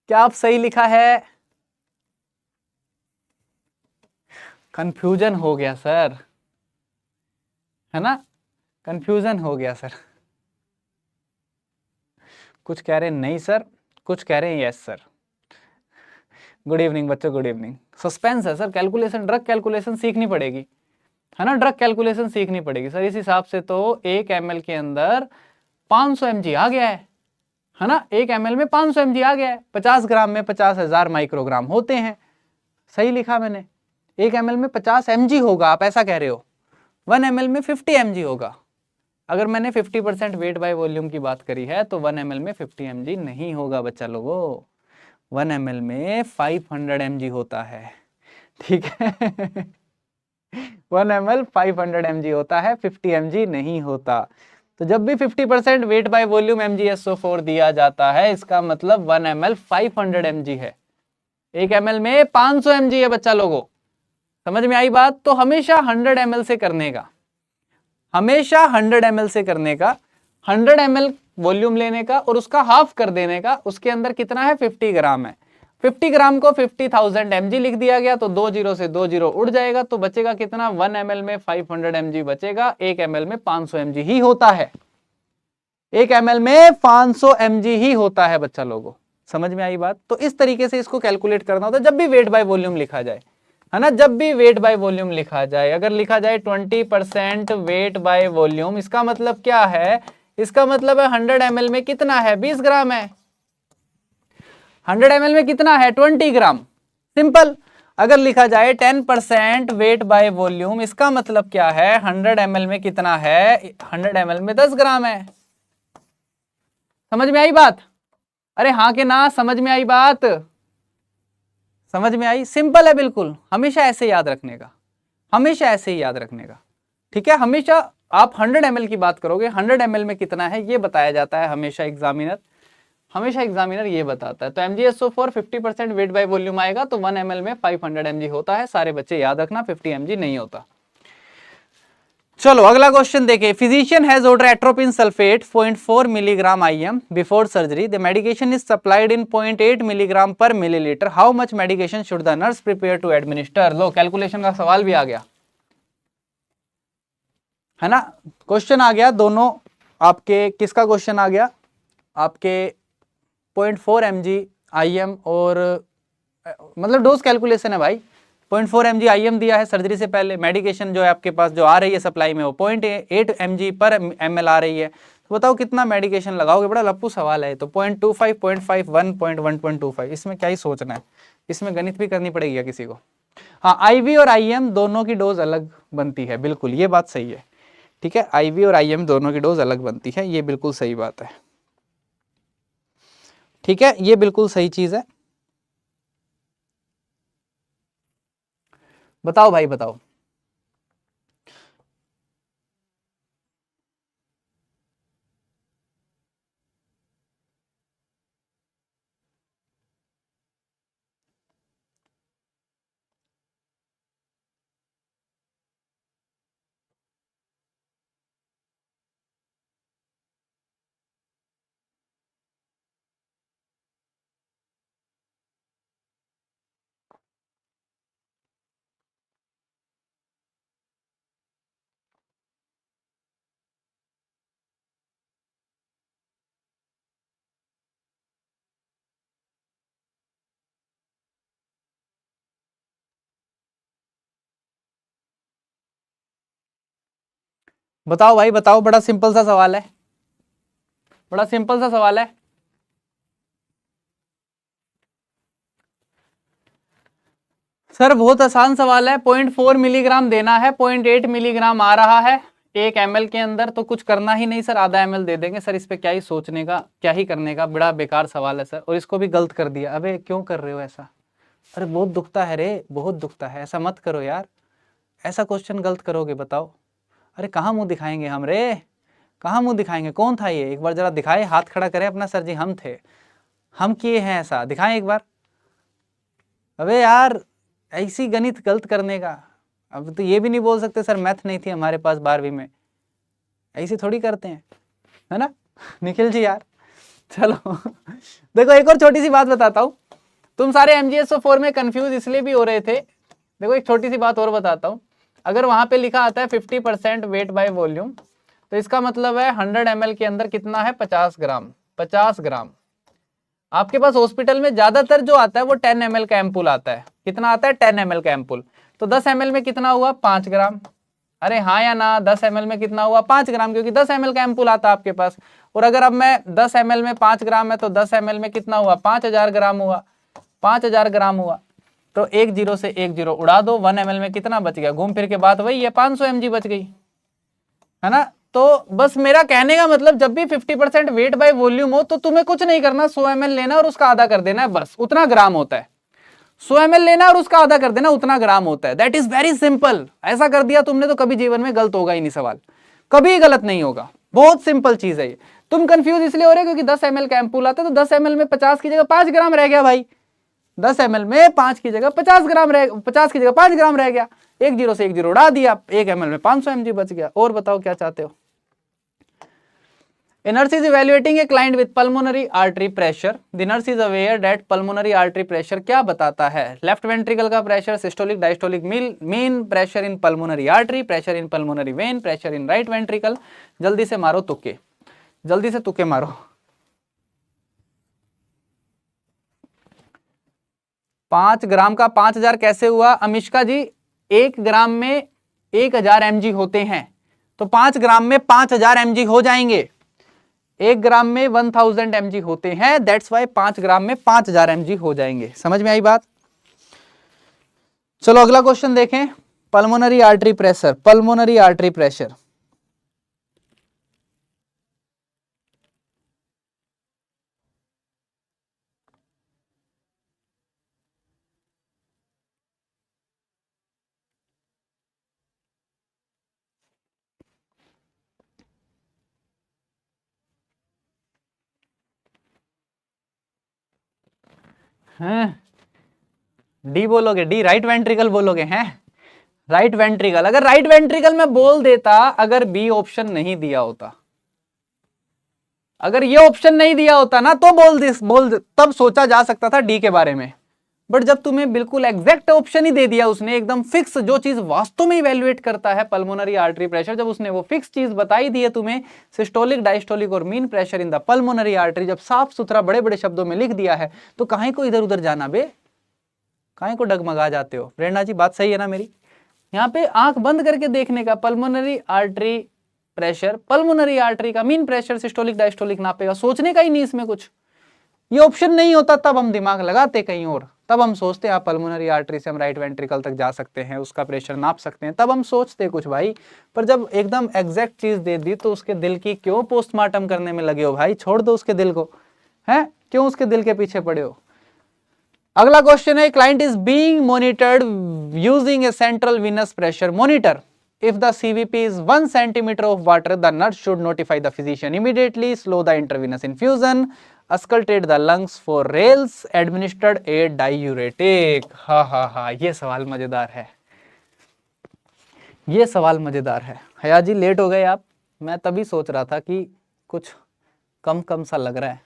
क्या अब सही लिखा है? कंफ्यूजन हो गया सर, है ना, कंफ्यूजन हो गया सर। कुछ कह रहे हैं नहीं सर, कुछ कह रहे हैं यस सर। गुड इवनिंग बच्चों, गुड इवनिंग। सस्पेंस है सर, कैलकुलेशन, ड्रग कैलकुलेशन सीखनी पड़ेगी, है ना, ड्रग कैलकुलेशन सीखनी पड़ेगी सर। इस हिसाब से तो 1 ml के अंदर 500 mg आ गया है ना, 1 ml में 500 mg आ गया है। 50 ग्राम में 50,000 माइक्रोग्राम होते हैं। सही लिखा मैंने, 1 ml में 50 mg होगा, आप ऐसा कह रहे हो। 1 ml में 50 mg होगा। अगर मैंने 50% वेट बाय वॉल्यूम की बात करी है तो 1 ml में 50 mg नहीं होगा बच्चा लोगों, 1 ml में 500 mg होता है, ठीक है। 1 ml 500 mg होता है, 50 mg नहीं होता। तो जब भी 50% वेट बाय वॉल्यूम MgSO4 दिया जाता है, इसका मतलब 1 ml 500 mg है। 1 ml में 500 mg है बच्चा लोगों, समझ में आई बात? तो हमेशा 100 ml से करने का, हमेशा 100 ml से करने का, 100 ml वॉल्यूम लेने का और उसका हाफ कर देने का। उसके अंदर कितना है? 50 ग्राम है। 50 ग्राम को 50,000 mg लिख दिया गया तो 2 जीरो से 2 जीरो उड़ जाएगा, तो बचेगा कितना? 1 ml में 500 mg बचेगा, 1 ml में 500 mg ही होता है। 1 ml में 500 mg ही होता है बच्चा लोगों, समझ में आई बात? तो इस तरीके से इसको कैलकुलेट करना होता है जब भी वेट बाय वॉल्यूम लिखा जाए, है ना, जब भी वेट बाय वॉल्यूम लिखा जाए। अगर लिखा जाए 20% वेट बाय वॉल्यूम, इसका मतलब क्या है? इसका मतलब है 100 ml में कितना है? 20 ग्राम है। 100 ml में कितना है? 20 ग्राम। सिंपल। अगर लिखा जाए 10% वेट बाय वॉल्यूम, इसका मतलब क्या है? 100 ml में कितना है? 100 ml में 10 ग्राम है। समझ में आई बात? अरे हाँ के ना, समझ में आई बात? समझ में आई? सिंपल है बिल्कुल, हमेशा ऐसे याद रखने का, हमेशा ऐसे ही याद रखने का, ठीक है। हमेशा आप 100 ml की बात करोगे, 100 ml में कितना है ये बताया जाता है हमेशा एग्जामिनर। हमेशा एग्जामिनर ये बताता है। तो MgSO4 50% वेट बाय वॉल्यूम आएगा तो 1 ml में 500 mg होता है। सारे बच्चे याद रखना 50 mg नहीं होता। चलो अगला क्वेश्चन देखें। Physician has order atropine sulphate 0.4 milligram IM before surgery. The medication is supplied in 0.8 milligram per millilitre. How much medication should the nurse prepare to administer. लो कैलकुलेशन का सवाल भी आ गया है ना। क्वेश्चन आ गया दोनों आपके, किसका क्वेश्चन आ गया आपके 0.4 mg IM और मतलब डोज कैलकुलेशन है भाई। 0.4 mg IM दिया है सर्जरी से पहले, मेडिकेशन जो है आपके पास जो आ रही है सप्लाई में वो 0.8 mg पर ml आ रही है। तो बताओ कितना मेडिकेशन लगाओगे। बड़ा लप्पू सवाल है। तो 0.25 0.51 0.1.25 इसमें क्या ही सोचना है, इसमें गणित भी करनी पड़ेगी या किसी को। हाँ IV और IM दोनों की डोज अलग बनती है, बिल्कुल ये बात सही है। ठीक है, IV और IM दोनों की डोज अलग बनती है, ये बिल्कुल सही बात है। ठीक है, ये बिल्कुल सही चीज है। बताओ भाई बताओ। बताओ भाई बताओ, बड़ा सिंपल सा सवाल है, बड़ा सिंपल सा सवाल है। सर बहुत आसान सवाल है। 0.4 मिलीग्राम देना है, 0.8 मिलीग्राम आ रहा है 1 ml के अंदर, तो कुछ करना ही नहीं सर, आधा ml दे देंगे सर। इस पे क्या ही सोचने का, क्या ही करने का, बड़ा बेकार सवाल है सर। और इसको भी गलत कर दिया। अबे क्यों कर रहे हो ऐसा। अरे बहुत दुखता है रे, बहुत दुखता है, ऐसा मत करो यार। ऐसा क्वेश्चन गलत करोगे बताओ। अरे कहाँ मुंह दिखाएंगे हम रे, कहाँ मुंह दिखाएंगे। कौन था ये, एक बार जरा दिखाए, हाथ खड़ा करें अपना। सर जी हम थे, हम किए हैं ऐसा, दिखाएं एक बार। अबे यार ऐसी गणित गलत करने का। अब तो ये भी नहीं बोल सकते सर मैथ नहीं थी हमारे पास 12वीं में, ऐसे थोड़ी करते हैं, है ना। निखिल जी यार चलो देखो एक और छोटी सी बात बताता हूँ। तुम सारे MgSO4 में कंफ्यूज इसलिए भी हो रहे थे। देखो एक छोटी सी बात और बताता हूँ। अगर वहां पे लिखा आता है 50% वेट बाय वॉल्यूम, तो इसका मतलब है 100 ml के अंदर कितना है, 50 ग्राम। 50 ग्राम आपके पास हॉस्पिटल में ज्यादातर जो आता है वो 10 ml का एम्पूल आता है। कितना आता है, 10 ml का एम्पूल। तो 10 ml में कितना हुआ, 5 ग्राम। अरे हाँ या ना, 10 ml में कितना हुआ, 5 ग्राम, क्योंकि 10 ml का एम्पूल आता है आपके पास। और अगर अब मैं 10 ml में 5 ग्राम है तो 10 ml में कितना हुआ, 5000 ग्राम हुआ। 5000 ग्राम हुआ। तो एक जीरो से एक जीरो उड़ा दो, 1 ml में कितना बच गया, घूम फिर के बात वही है, 500 mg बच गई, है ना। तो बस मेरा कहने का मतलब, जब भी 50% वेट बाय वॉल्यूम हो तो तुम्हें कुछ नहीं करना, 100 ml लेना और उसका आधा कर देना है, बस उतना ग्राम होता है। 100 ml लेना और उसका आधा कर देना, उतना ग्राम होता है। That is very simple. ऐसा कर दिया तुमने तो कभी जीवन में गलत होगा ही नहीं, सवाल कभी गलत नहीं होगा। बहुत सिंपल चीज है ये। तुम कंफ्यूज इसलिए हो रहे हो क्योंकि 10 ml का एम्पूल आता है, तो 10 ml में 50 की जगह 5 ग्राम रह गया भाई। 10 ml में 5 की जगह 50 ग्राम रह, 50 की जगह 5 ग्राम रह गया। एक जीरो से एक जीरो उड़ा दिया, 1 ml में 500 mg बच गया। और बताओ क्या चाहते हो। A nurse is evaluating a client with pulmonary artery pressure. The nurse is aware that pulmonary artery pressure क्या बताता है, लेफ्ट वेंट्रिकल का pressure, systolic diastolic mean pressure in pulmonary artery, pressure in pulmonary vein, pressure in right ventricle. जल्दी से मारो तुक्के, जल्दी से तुक्के मारो। 5 ग्राम का 5000 कैसे हुआ अमिष्का जी, 1 ग्राम में 1000 mg होते हैं, तो 5 ग्राम में 5000 mg हो जाएंगे। 1 ग्राम में 1000 mg होते हैं, दैट्स वाई 5 ग्राम में 5000 mg हो जाएंगे। समझ में आई बात। चलो अगला क्वेश्चन देखें। Pulmonary artery pressure, pulmonary artery pressure. हैं, डी बोलोगे, डी राइट वेंट्रिकल बोलोगे हैं, राइट वेंट्रिकल। अगर राइट वेंट्रिकल में बोल देता, अगर बी ऑप्शन नहीं दिया होता, अगर ये ऑप्शन नहीं दिया होता ना, तो तब सोचा जा सकता था डी के बारे में। बट जब तुम्हें बिल्कुल एग्जैक्ट ऑप्शन ही दे दिया उसने, एकदम फिक्स, जो चीज वास्तव में इवैल्यूएट करता है पल्मोनरी आर्टरी प्रेशर, जब उसने वो फिक्स चीज बताई दी है तुम्हें, सिस्टोलिक, डायस्टोलिक और mean pressure in the pulmonary artery, जब साफ सुथरा बड़े बड़े शब्दों में लिख दिया है, तो काहे को इधर उधर जाना बे, काहे को डगमगा जाते हो। प्रेरणा जी बात सही है ना मेरी? यहाँ पे आंख बंद करके देखने का, pulmonary artery pressure, pulmonary artery का मीन प्रेशर सिस्टोलिक डायस्टोलिक नापेगा, सोचने का ही नहीं इसमें कुछ। ये ऑप्शन नहीं होता तब हम दिमाग लगाते कहीं और, तब हम सोचते हैं पल्मोनरी आर्टरी से हम राइट वेंट्रिकल तक जा सकते हैं, उसका प्रेशर नाप सकते हैं, तब हम सोचते कुछ भाई। पर जब एकदम एग्जैक्ट चीज दे दी तो उसके दिल की क्यों पोस्टमार्टम करने में लगे हो भाई? छोड़ दो उसके दिल को, हैं क्यों उसके दिल के पीछे पड़े हो? अगला क्वेश्चन है, client is being monitored using A central Venus pressure monitor. If the CVP is 1 centimeter of water, the nurse should notify the physician immediately, slow the intravenous infusion, auscultate the lungs for Rales, administered a diuretic। हा, ये सवाल मजेदार है, ये सवाल मजेदार है। हया जी लेट हो गए आप, मैं तभी सोच रहा था कि कुछ कम कम सा लग रहा है।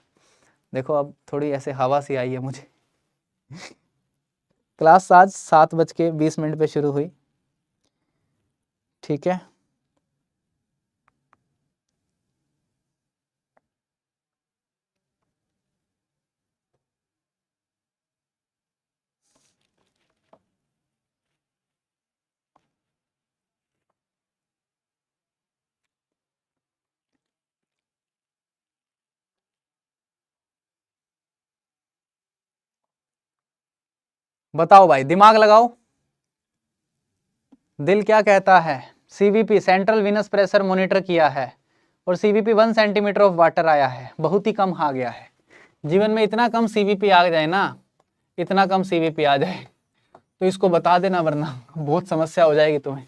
देखो अब थोड़ी ऐसे हवा सी आई है मुझे। क्लास आज 7:20 पे शुरू हुई, ठीक है। बताओ भाई, दिमाग लगाओ, दिल क्या कहता है? CVP central Venus pressure monitor किया है और सीवीपी 1 सेंटीमीटर ऑफ वाटर आया है, बहुत ही कम आ गया है। जीवन में इतना कम सीवीपी आ जाए ना, इतना कम सीवीपी आ जाए तो इसको बता देना, वरना बहुत समस्या हो जाएगी तुम्हें,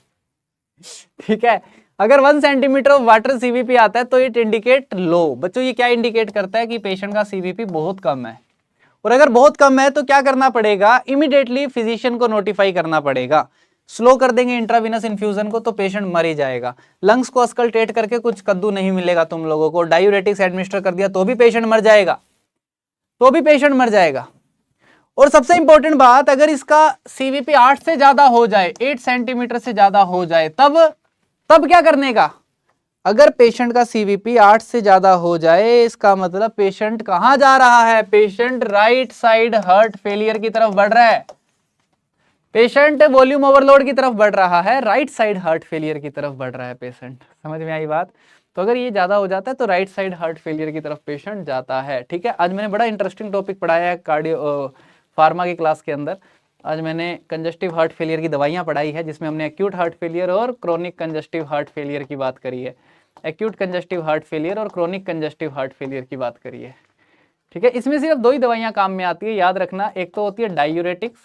ठीक है। अगर 1 सेंटीमीटर ऑफ वाटर सीवीपी आता है तो इट इंडिकेट लो। बच्चों ये क्या इंडिकेट करता है? कि पेशेंट का सीवीपी बहुत कम है। और अगर बहुत कम है तो क्या करना पड़ेगा? इमीडिएटली फिजिशियन को नोटिफाई करना पड़ेगा। स्लो कर देंगे इंट्राविनस इन्फ्यूजन को तो पेशेंट मर ही जाएगा। लंग्स को अस्कल्टेट करके कुछ कद्दू नहीं मिलेगा तुम लोगों को। डायूरेटिक्स एडमिनिस्टर कर दिया तो भी पेशेंट मर जाएगा, तो भी पेशेंट मर जाएगा। और सबसे इंपॉर्टेंट बात, अगर इसका सीवीपी 8 से ज्यादा हो जाए, 8 सेंटीमीटर से ज्यादा हो जाए, तब क्या करने का? अगर पेशेंट का सीवीपी 8 से ज्यादा हो जाए, इसका मतलब पेशेंट कहां जा रहा है? Patient right side heart failure की तरफ बढ़ रहा है, पेशेंट वॉल्यूम ओवरलोड की तरफ बढ़ रहा है, राइट साइड हार्ट फेलियर की तरफ बढ़ रहा है पेशेंट। समझ में आई बात? तो अगर ये ज्यादा हो जाता है तो राइट साइड हार्ट फेलियर की तरफ पेशेंट जाता है, ठीक है। आज मैंने बड़ा इंटरेस्टिंग टॉपिक पढ़ाया है कार्डियो फार्मा की क्लास के अंदर। आज मैंने कंजस्टिव हार्ट फेलियर की दवाइयाँ पढ़ाई है, जिसमें हमने एक्यूट हार्ट फेलियर और क्रोनिक कंजस्टिव हार्ट फेलियर की बात करी है। एक्यूट कंजस्टिव हार्ट फेलियर और क्रोनिक कंजस्टिव हार्ट फेलियर की बात करी है, ठीक है। इसमें सिर्फ 2 ही दवाइयाँ काम में आती है, याद रखना। एक तो होती है डायूरेटिक्स,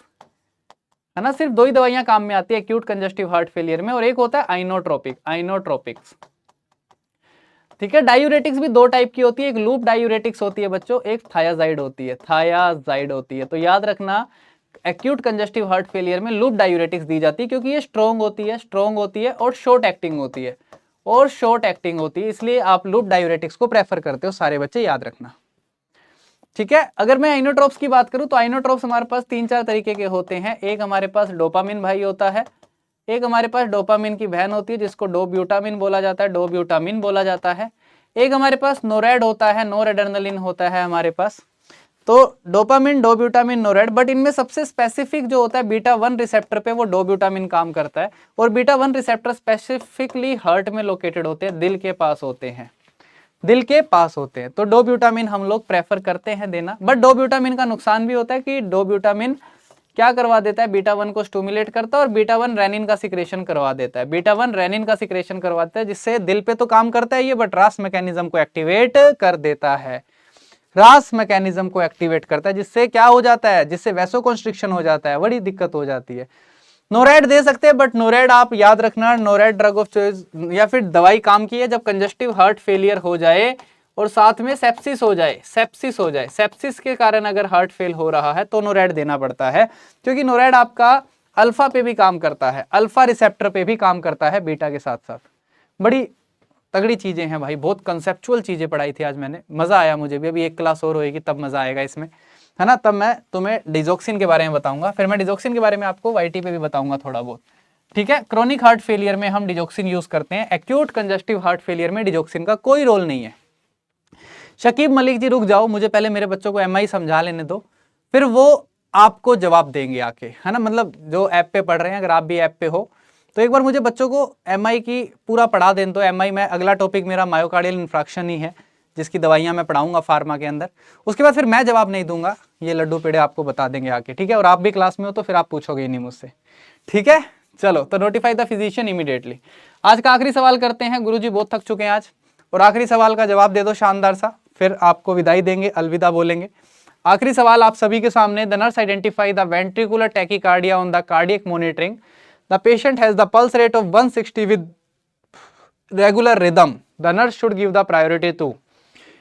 है ना, सिर्फ 2 ही दवाइयाँ काम में आती है एक्यूट कंजस्टिव हार्ट फेलियर में, और एक होता है आइनोट्रोपिक्स, ठीक है। डायूरेटिक्स भी 2 टाइप की होती है, एक लूप डायूरेटिक्स होती है बच्चों, एक थायाजाइड होती है, तो याद रखना एक्यूट कंजस्टिव हार्ट फेलियर में लूप डायूरेटिक्स दी जाती है, क्योंकि ये स्ट्रॉन्ग होती है और शॉर्ट एक्टिंग होती है, इसलिए आप लूप डायूरेटिक्स को प्रेफर करते हो सारे बच्चे, याद रखना, ठीक है। अगर मैं आइनोट्रोप्स की बात करूं तो आइनोट्रोप्स हमारे पास 3-4 तरीके के होते हैं। एक हमारे पास डोपामिन भाई होता है, एक हमारे पास डोपामिन की बहन होती है जिसको डोब्यूटामिन बोला जाता है, एक हमारे पास नोरेड होता है, नोरेडर्नलिन होता है हमारे पास। तो डोपामिन, डोब्यूटामिन, नोरेड, बट इनमें सबसे स्पेसिफिक जो होता है बीटा 1 रिसेप्टर पे वो डोब्यूटामिन काम करता है, और बीटा 1 रिसेप्टर स्पेसिफिकली हार्ट में लोकेटेड होते हैं, दिल के पास होते हैं, तो डोब्यूटामिन हम लोग प्रेफर करते हैं देना। बट डोब्यूटामिन का नुकसान भी होता है कि डोब्यूटामिन क्या करवा देता है? बीटा 1 को स्टिमुलेट करता है और बीटा 1 रेनिन का सिक्रेशन करवा देता है, जिससे दिल पे तो काम करता है ये, बट रास मैकेनिज्म को एक्टिवेट कर देता है, जिससे क्या हो जाता है? जिससे वैसोकंस्ट्रिक्शन हो जाता है, बड़ी दिक्कत हो जाती है। नोरेड दे सकते हैं, बट नोरेड आप याद रखना, नोरेड ड्रग ऑफ चॉइस या फिर दवाई काम की है जब कंजस्टिव हार्ट फेलियर हो जाए और साथ में सेप्सिस हो जाए, सेप्सिस के कारण अगर हार्ट फेल हो रहा है तो नोरैड देना पड़ता है, क्योंकि नोरैड आपका अल्फा पे भी काम करता है, अल्फा रिसेप्टर पे भी काम करता है बीटा के साथ साथ। बड़ी तगड़ी चीजें हैं भाई, बहुत कंसेप्चुअल चीजें पढ़ाई थी आज मैंने, मजा आया मुझे भी। अभी एक क्लास और होएगी तब मजा आएगा इसमें, है ना, तब मैं तुम्हें डिजोक्सिन के बारे में बताऊंगा, फिर मैं डिजोक्सिन के बारे में आपको वाईटी पे भी बताऊंगा थोड़ा बहुत, ठीक है। क्रोनिक हार्ट फेलियर में हम डिजोक्सिन यूज करते हैं, एक्यूट कंजस्टिव हार्ट फेलियर में डिजोक्सिन का कोई रोल नहीं है। शकीब मलिक जी रुक जाओ, मुझे पहले मेरे बच्चों को एमआई समझा लेने दो, फिर वो आपको जवाब देंगे आके, है ना, मतलब जो ऐप पे पढ़ रहे हैं, अगर आप भी ऐप पे हो तो एक बार मुझे बच्चों को एमआई की पूरा पढ़ा दें। तो एमआई में अगला टॉपिक मेरा मायोकार्डियल इन्फ्राक्शन ही है, जिसकी दवाइयां मैं पढ़ाऊंगा फार्मा के अंदर। उसके बाद फिर मैं जवाब नहीं दूंगा, ये लड्डू पेड़े आपको बता देंगे आके, ठीक है। और आप भी क्लास में हो तो फिर आप पूछोगे ही नहीं मुझसे, ठीक है। चलो, तो नोटिफाई द फिजिशियन इमीडिएटली। आज का आखिरी सवाल करते हैं, गुरुजी बहुत थक चुके हैं आज, और आखिरी सवाल का जवाब दे दो शानदार सा, फिर आपको विदाई देंगे, अलविदा बोलेंगे। आखिरी सवाल आप सभी के सामने, the nurse identify the ventricular tachycardia on the cardiac monitoring, the patient has the pulse rate of 160 with regular rhythm, the nurse should give the priority to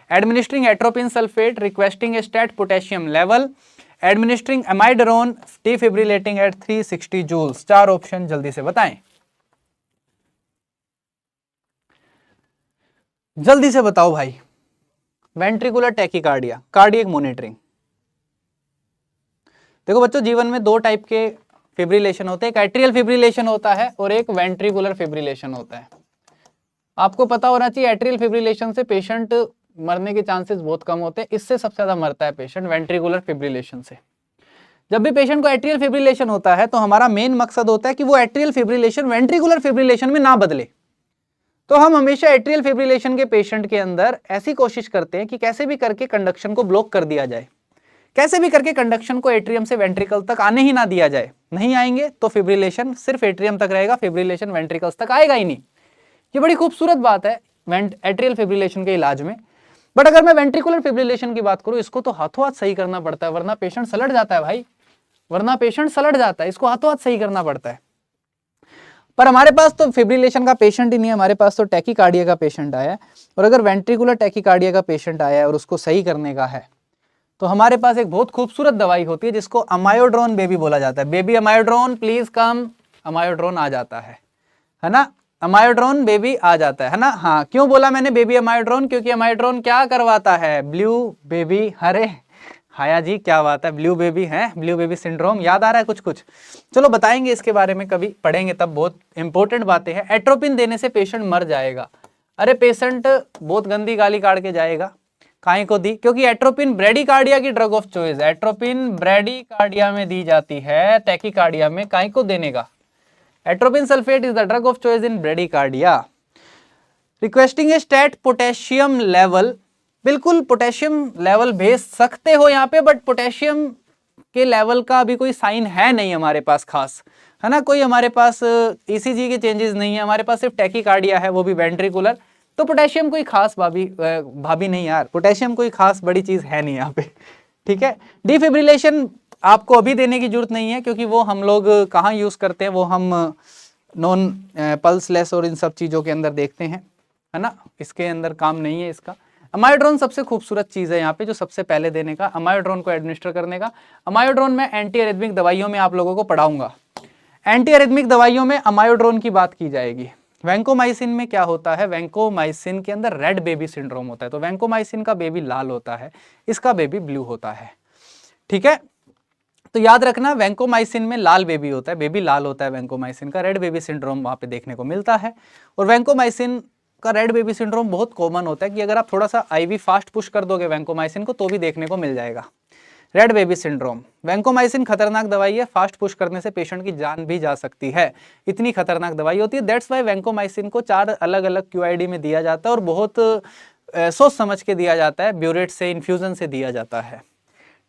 administering atropine sulphate, requesting a stat potassium level, administering amiodarone, defibrillating at 360 joules. 4 option जल्दी से बताएं, जल्दी से बताओ भाई। Ventricular tachycardia, cardiac monitoring. देखो बच्चों, जीवन में 2 टाइप के फिब्रिलेशन होते हैं, एक एट्रियल फिब्रिलेशन होता है और एक वेंट्रिकुलर फिब्रिलेशन होता है। आपको पता होना चाहिए एट्रियल फिब्रिलेशन से पेशेंट मरने के चांसेस बहुत कम होते हैं, इससे सबसे ज्यादा मरता है पेशेंट वेंट्रिकुलर फिब्रिलेशन से। जब भी पेशेंट को एट्रियल फिब्रिलेशन होता है तो हमारा मेन मकसद होता है कि वो एट्रियल फिब्रिलेशन वेंट्रिकुलर फिब्रिलेशन में ना बदले। तो हम हमेशा एट्रियल फिब्रिलेशन के पेशेंट के अंदर ऐसी कोशिश करते हैं कि कैसे भी करके कंडक्शन को ब्लॉक कर दिया जाए, कैसे भी करके कंडक्शन को एट्रियम से वेंट्रिकल तक आने ही ना दिया जाए। नहीं आएंगे तो फिब्रिलेशन सिर्फ एट्रियम तक रहेगा, फिब्रिलेशन वेंट्रिकल्स तक आएगा ही नहीं। ये बड़ी खूबसूरत बात है एट्रियल फिब्रिलेशन के इलाज में। बट अगर मैं वेंट्रिकुलर फिब्रिलेशन की बात करूं, इसको तो हाथों हाथ सही करना पड़ता है, वरना पेशेंट सलट जाता है भाई, वरना पेशेंट सलट जाता है, इसको हाथों हाथ सही करना पड़ता है। पर हमारे पास तो फिब्रिलेशन का पेशेंट ही नहीं है, हमारे पास तो टैकीकार्डिया का पेशेंट आया है। और अगर वेंट्रिकुलर टैकीकार्डिया का पेशेंट आया है और उसको सही करने का है, तो हमारे पास एक बहुत खूबसूरत दवाई होती है जिसको अमायोड्रोन बेबी बोला जाता है। बेबी अमायोड्रोन प्लीज कम, अमायोड्रोन आ जाता है ना, अमायोड्रोन बेबी आ जाता है ना। हाँ, क्यों बोला मैंने बेबी अमायोड्रोन, क्योंकि अमायोड्रोन क्या करवाता है, ब्लू बेबी। अरे हाया जी क्या बात है, ब्लू बेबी है, ब्लू बेबी सिंड्रोम याद आ रहा है कुछ कुछ। चलो बताएंगे इसके बारे में, कभी पढ़ेंगे तब, बहुत इंपॉर्टेंट बातें हैं। एट्रोपिन देने से पेशेंट मर जाएगा। अरे पेशेंट बहुत गंदी गाली काट के जाएगा, काहे को दी, क्योंकि एट्रोपिन ब्रेडीकार्डिया की ड्रग ऑफ चॉइस है, एट्रोपिन ब्रेडीकार्डिया में दी जाती है, टैकीकार्डिया में काहे को देने का। Atropine sulphate is the drug of choice in bradycardia. Requesting a stat potassium level, बिल्कुल पोटेशियम लेवल भेज सकते हो यहाँ पे, बट पोटेशियम के लेवल का अभी कोई साइन है नहीं हमारे पास खास, है ना, कोई हमारे पास ईसीजी के चेंजेस नहीं है, हमारे पास सिर्फ टैकीकार्डिया है, वो भी वेंट्रिकुलर। तो पोटेशियम कोई खास भाभी नहीं यार, पोटेशियम कोई खास बड़ी चीज है नहीं यहाँ पे, ठीक है। डिफिब्रिलेशन आपको अभी देने की जरूरत नहीं है, क्योंकि वो हम लोग कहाँ यूज करते हैं, वो हम नॉन पल्सलेस और इन सब चीजों के अंदर देखते हैं, है ना, इसके अंदर काम नहीं है इसका। अमायोड्रोन सबसे खूबसूरत चीज है यहाँ पे, जो सबसे पहले देने का, अमायोड्रोन को एडमिनिस्टर करने का। अमायोड्रोन में एंटी एरिथमिक दवाइयों में आप लोगों को पढ़ाऊंगा, एंटी एरिथमिक दवाइयों में अमायोड्रोन की बात की जाएगी। वैंकोमाइसिन में क्या होता है, वैंकोमाइसिन के अंदर रेड बेबी सिंड्रोम होता है, तो वैंकोमाइसिन का बेबी लाल होता है, इसका बेबी ब्लू होता है, ठीक है। तो याद रखना, वैंकोमाइसिन में लाल बेबी होता है, बेबी लाल होता है वैंकोमाइसिन का, रेड बेबी सिंड्रोम वहां पे देखने को मिलता है। और वैंकोमाइसिन का रेड बेबी सिंड्रोम बहुत कॉमन होता है कि अगर आप थोड़ा सा आईवी फास्ट पुश कर दोगे वैंकोमाइसिन को तो भी देखने को मिल जाएगा रेड बेबी सिंड्रोम। वैंकोमाइसिन खतरनाक दवाई है, फास्ट पुश करने से पेशेंट की जान भी जा सकती है, इतनी खतरनाक दवाई होती है। दैट्स वाई वैंकोमाइसिन को 4 अलग अलग क्यूआईडी में दिया जाता है और बहुत सोच समझ के दिया जाता है, ब्यूरेट से, इन्फ्यूजन से दिया जाता है,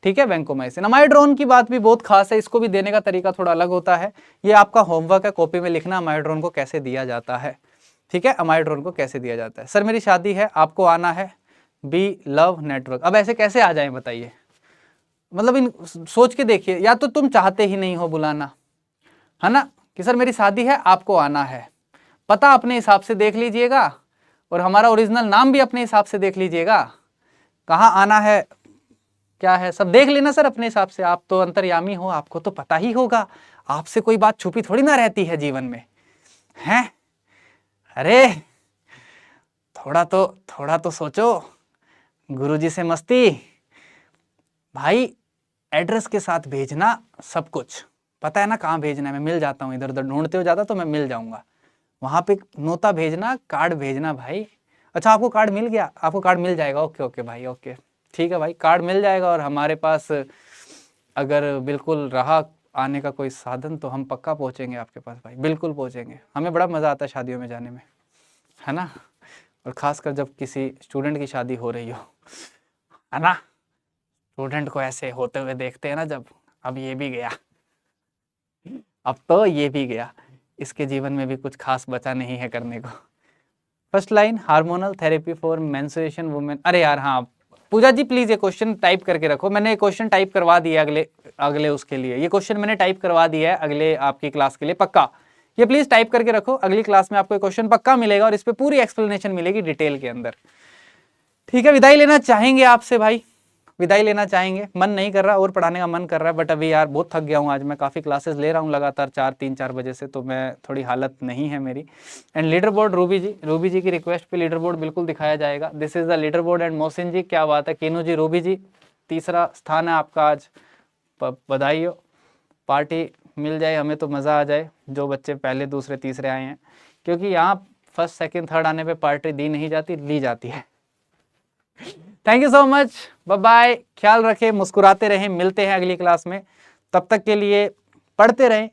ठीक है। वैंकोमाइसिन, अमायोड्रोन की बात भी बहुत खास है, इसको भी देने का तरीका थोड़ा अलग होता है, ये आपका होमवर्क है, कॉपी में लिखना अमायोड्रोन को कैसे दिया जाता है, ठीक है, अमायोड्रोन को कैसे दिया जाता है। सर मेरी शादी है, आपको आना है, बी लव नेटवर्क। अब ऐसे कैसे आ जाए बताइए, मतलब इन सोच के देखिए, या तो तुम चाहते ही नहीं हो बुलाना, है ना, कि सर मेरी शादी है आपको आना है, पता अपने हिसाब से देख लीजिएगा, और हमारा ओरिजिनल नाम भी अपने हिसाब से देख लीजिएगा, कहाँ आना है क्या है सब देख लेना सर अपने हिसाब से। आप तो अंतर्यामी हो, आपको तो पता ही होगा, आपसे कोई बात छुपी थोड़ी ना रहती है जीवन में, हैं? अरे थोड़ा तो सोचो। गुरुजी से मस्ती भाई, एड्रेस के साथ भेजना सब कुछ, पता है ना कहाँ भेजना है, मैं मिल जाता हूँ, इधर उधर ढूंढते हो ज़्यादा तो मैं मिल जाऊंगा। वहाँ पे नोता भेजना, कार्ड भेजना भाई। अच्छा आपको कार्ड मिल गया, आपको कार्ड मिल जाएगा, ओके ओके भाई ओके, ठीक है भाई, कार्ड मिल जाएगा। और हमारे पास अगर बिल्कुल रहा आने का कोई साधन तो हम पक्का पहुँचेंगे आपके पास भाई, बिल्कुल पहुँचेंगे। हमें बड़ा मज़ा आता है शादियों में जाने में, है ना, और ख़ासकर जब किसी स्टूडेंट की शादी हो रही हो, है ना, स्टूडेंट को ऐसे होते हुए देखते हैं ना जब, अब ये भी गया, अब तो ये भी गया, इसके जीवन में भी कुछ खास बचा नहीं है करने को। First line, hormonal therapy for menstruation women. अरे यार हाँ पूजा जी प्लीज ये क्वेश्चन टाइप करके रखो, मैंने क्वेश्चन टाइप करवा दिया अगले उसके लिए, ये क्वेश्चन मैंने टाइप करवा दिया है अगले आपकी क्लास के लिए पक्का। ये प्लीज टाइप करके रखो, अगली क्लास में आपको क्वेश्चन पक्का मिलेगा और इस पे पूरी एक्सप्लेनेशन मिलेगी डिटेल के अंदर। ठीक है, विदाई लेना चाहेंगे आपसे भाई, विदाई लेना चाहेंगे, मन नहीं कर रहा और पढ़ाने का मन कर रहा है, बट अभी यार बहुत थक गया हूँ आज, मैं काफ़ी क्लासेस ले रहा हूँ लगातार 3-4 बजे से, तो मैं थोड़ी हालत नहीं है मेरी। And leaderboard Ruby ji की रिक्वेस्ट पे लीडर बोर्ड बिल्कुल दिखाया जाएगा। This is the leaderboard and Mohsin ji क्या बात है, कीनू जी, रूबी जी तीसरा स्थान है आपका आज, बधाई हो, पार्टी मिल जाए हमें तो मज़ा आ जाए, जो बच्चे पहले दूसरे तीसरे आए हैं, क्योंकि यहाँ फर्स्ट सेकेंड थर्ड आने पर पार्टी दी नहीं जाती, ली जाती है। Thank you so much, bye bye, ख्याल रखें, मुस्कुराते रहें, मिलते हैं अगली क्लास में, तब तक के लिए पढ़ते रहें,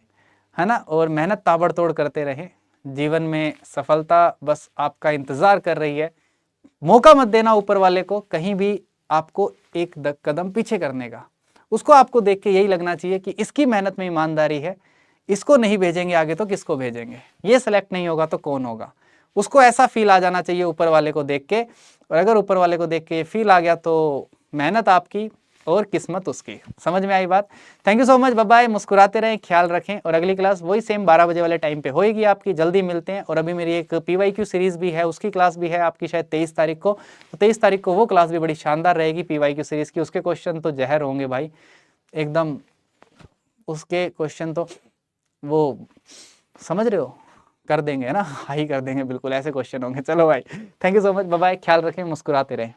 है ना, और मेहनत ताबड़तोड़ करते रहें। जीवन में सफलता बस आपका इंतज़ार कर रही है, मौका मत देना ऊपर वाले को कहीं भी आपको एक कदम पीछे करने का, उसको आपको देख के यही लगना चाहिए कि इसकी मेहनत में ईमानदारी है, इसको नहीं भेजेंगे आगे तो किसको भेजेंगे, ये सेलेक्ट नहीं होगा तो कौन होगा, उसको ऐसा फील आ जाना चाहिए ऊपर वाले को देख के। और अगर ऊपर वाले को देख के ये फील आ गया तो मेहनत आपकी और किस्मत उसकी। समझ में आई बात? Thank you so much, bye bye, मुस्कुराते रहें, ख्याल रखें, और अगली क्लास वही सेम 12 बजे वाले टाइम पे होएगी आपकी, जल्दी मिलते हैं। और अभी मेरी एक PYQ सीरीज भी है, उसकी क्लास भी है आपकी शायद 23 तारीख को, तो 23 तारीख को वो क्लास भी बड़ी शानदार रहेगी PYQ सीरीज की, उसके क्वेश्चन तो जहर होंगे भाई एकदम, उसके क्वेश्चन तो वो समझ रहे हो कर देंगे, है ना, हाई कर देंगे बिल्कुल, ऐसे क्वेश्चन होंगे। चलो भाई, thank you so much, bye bye, ख्याल रखें, मुस्कुराते रहें।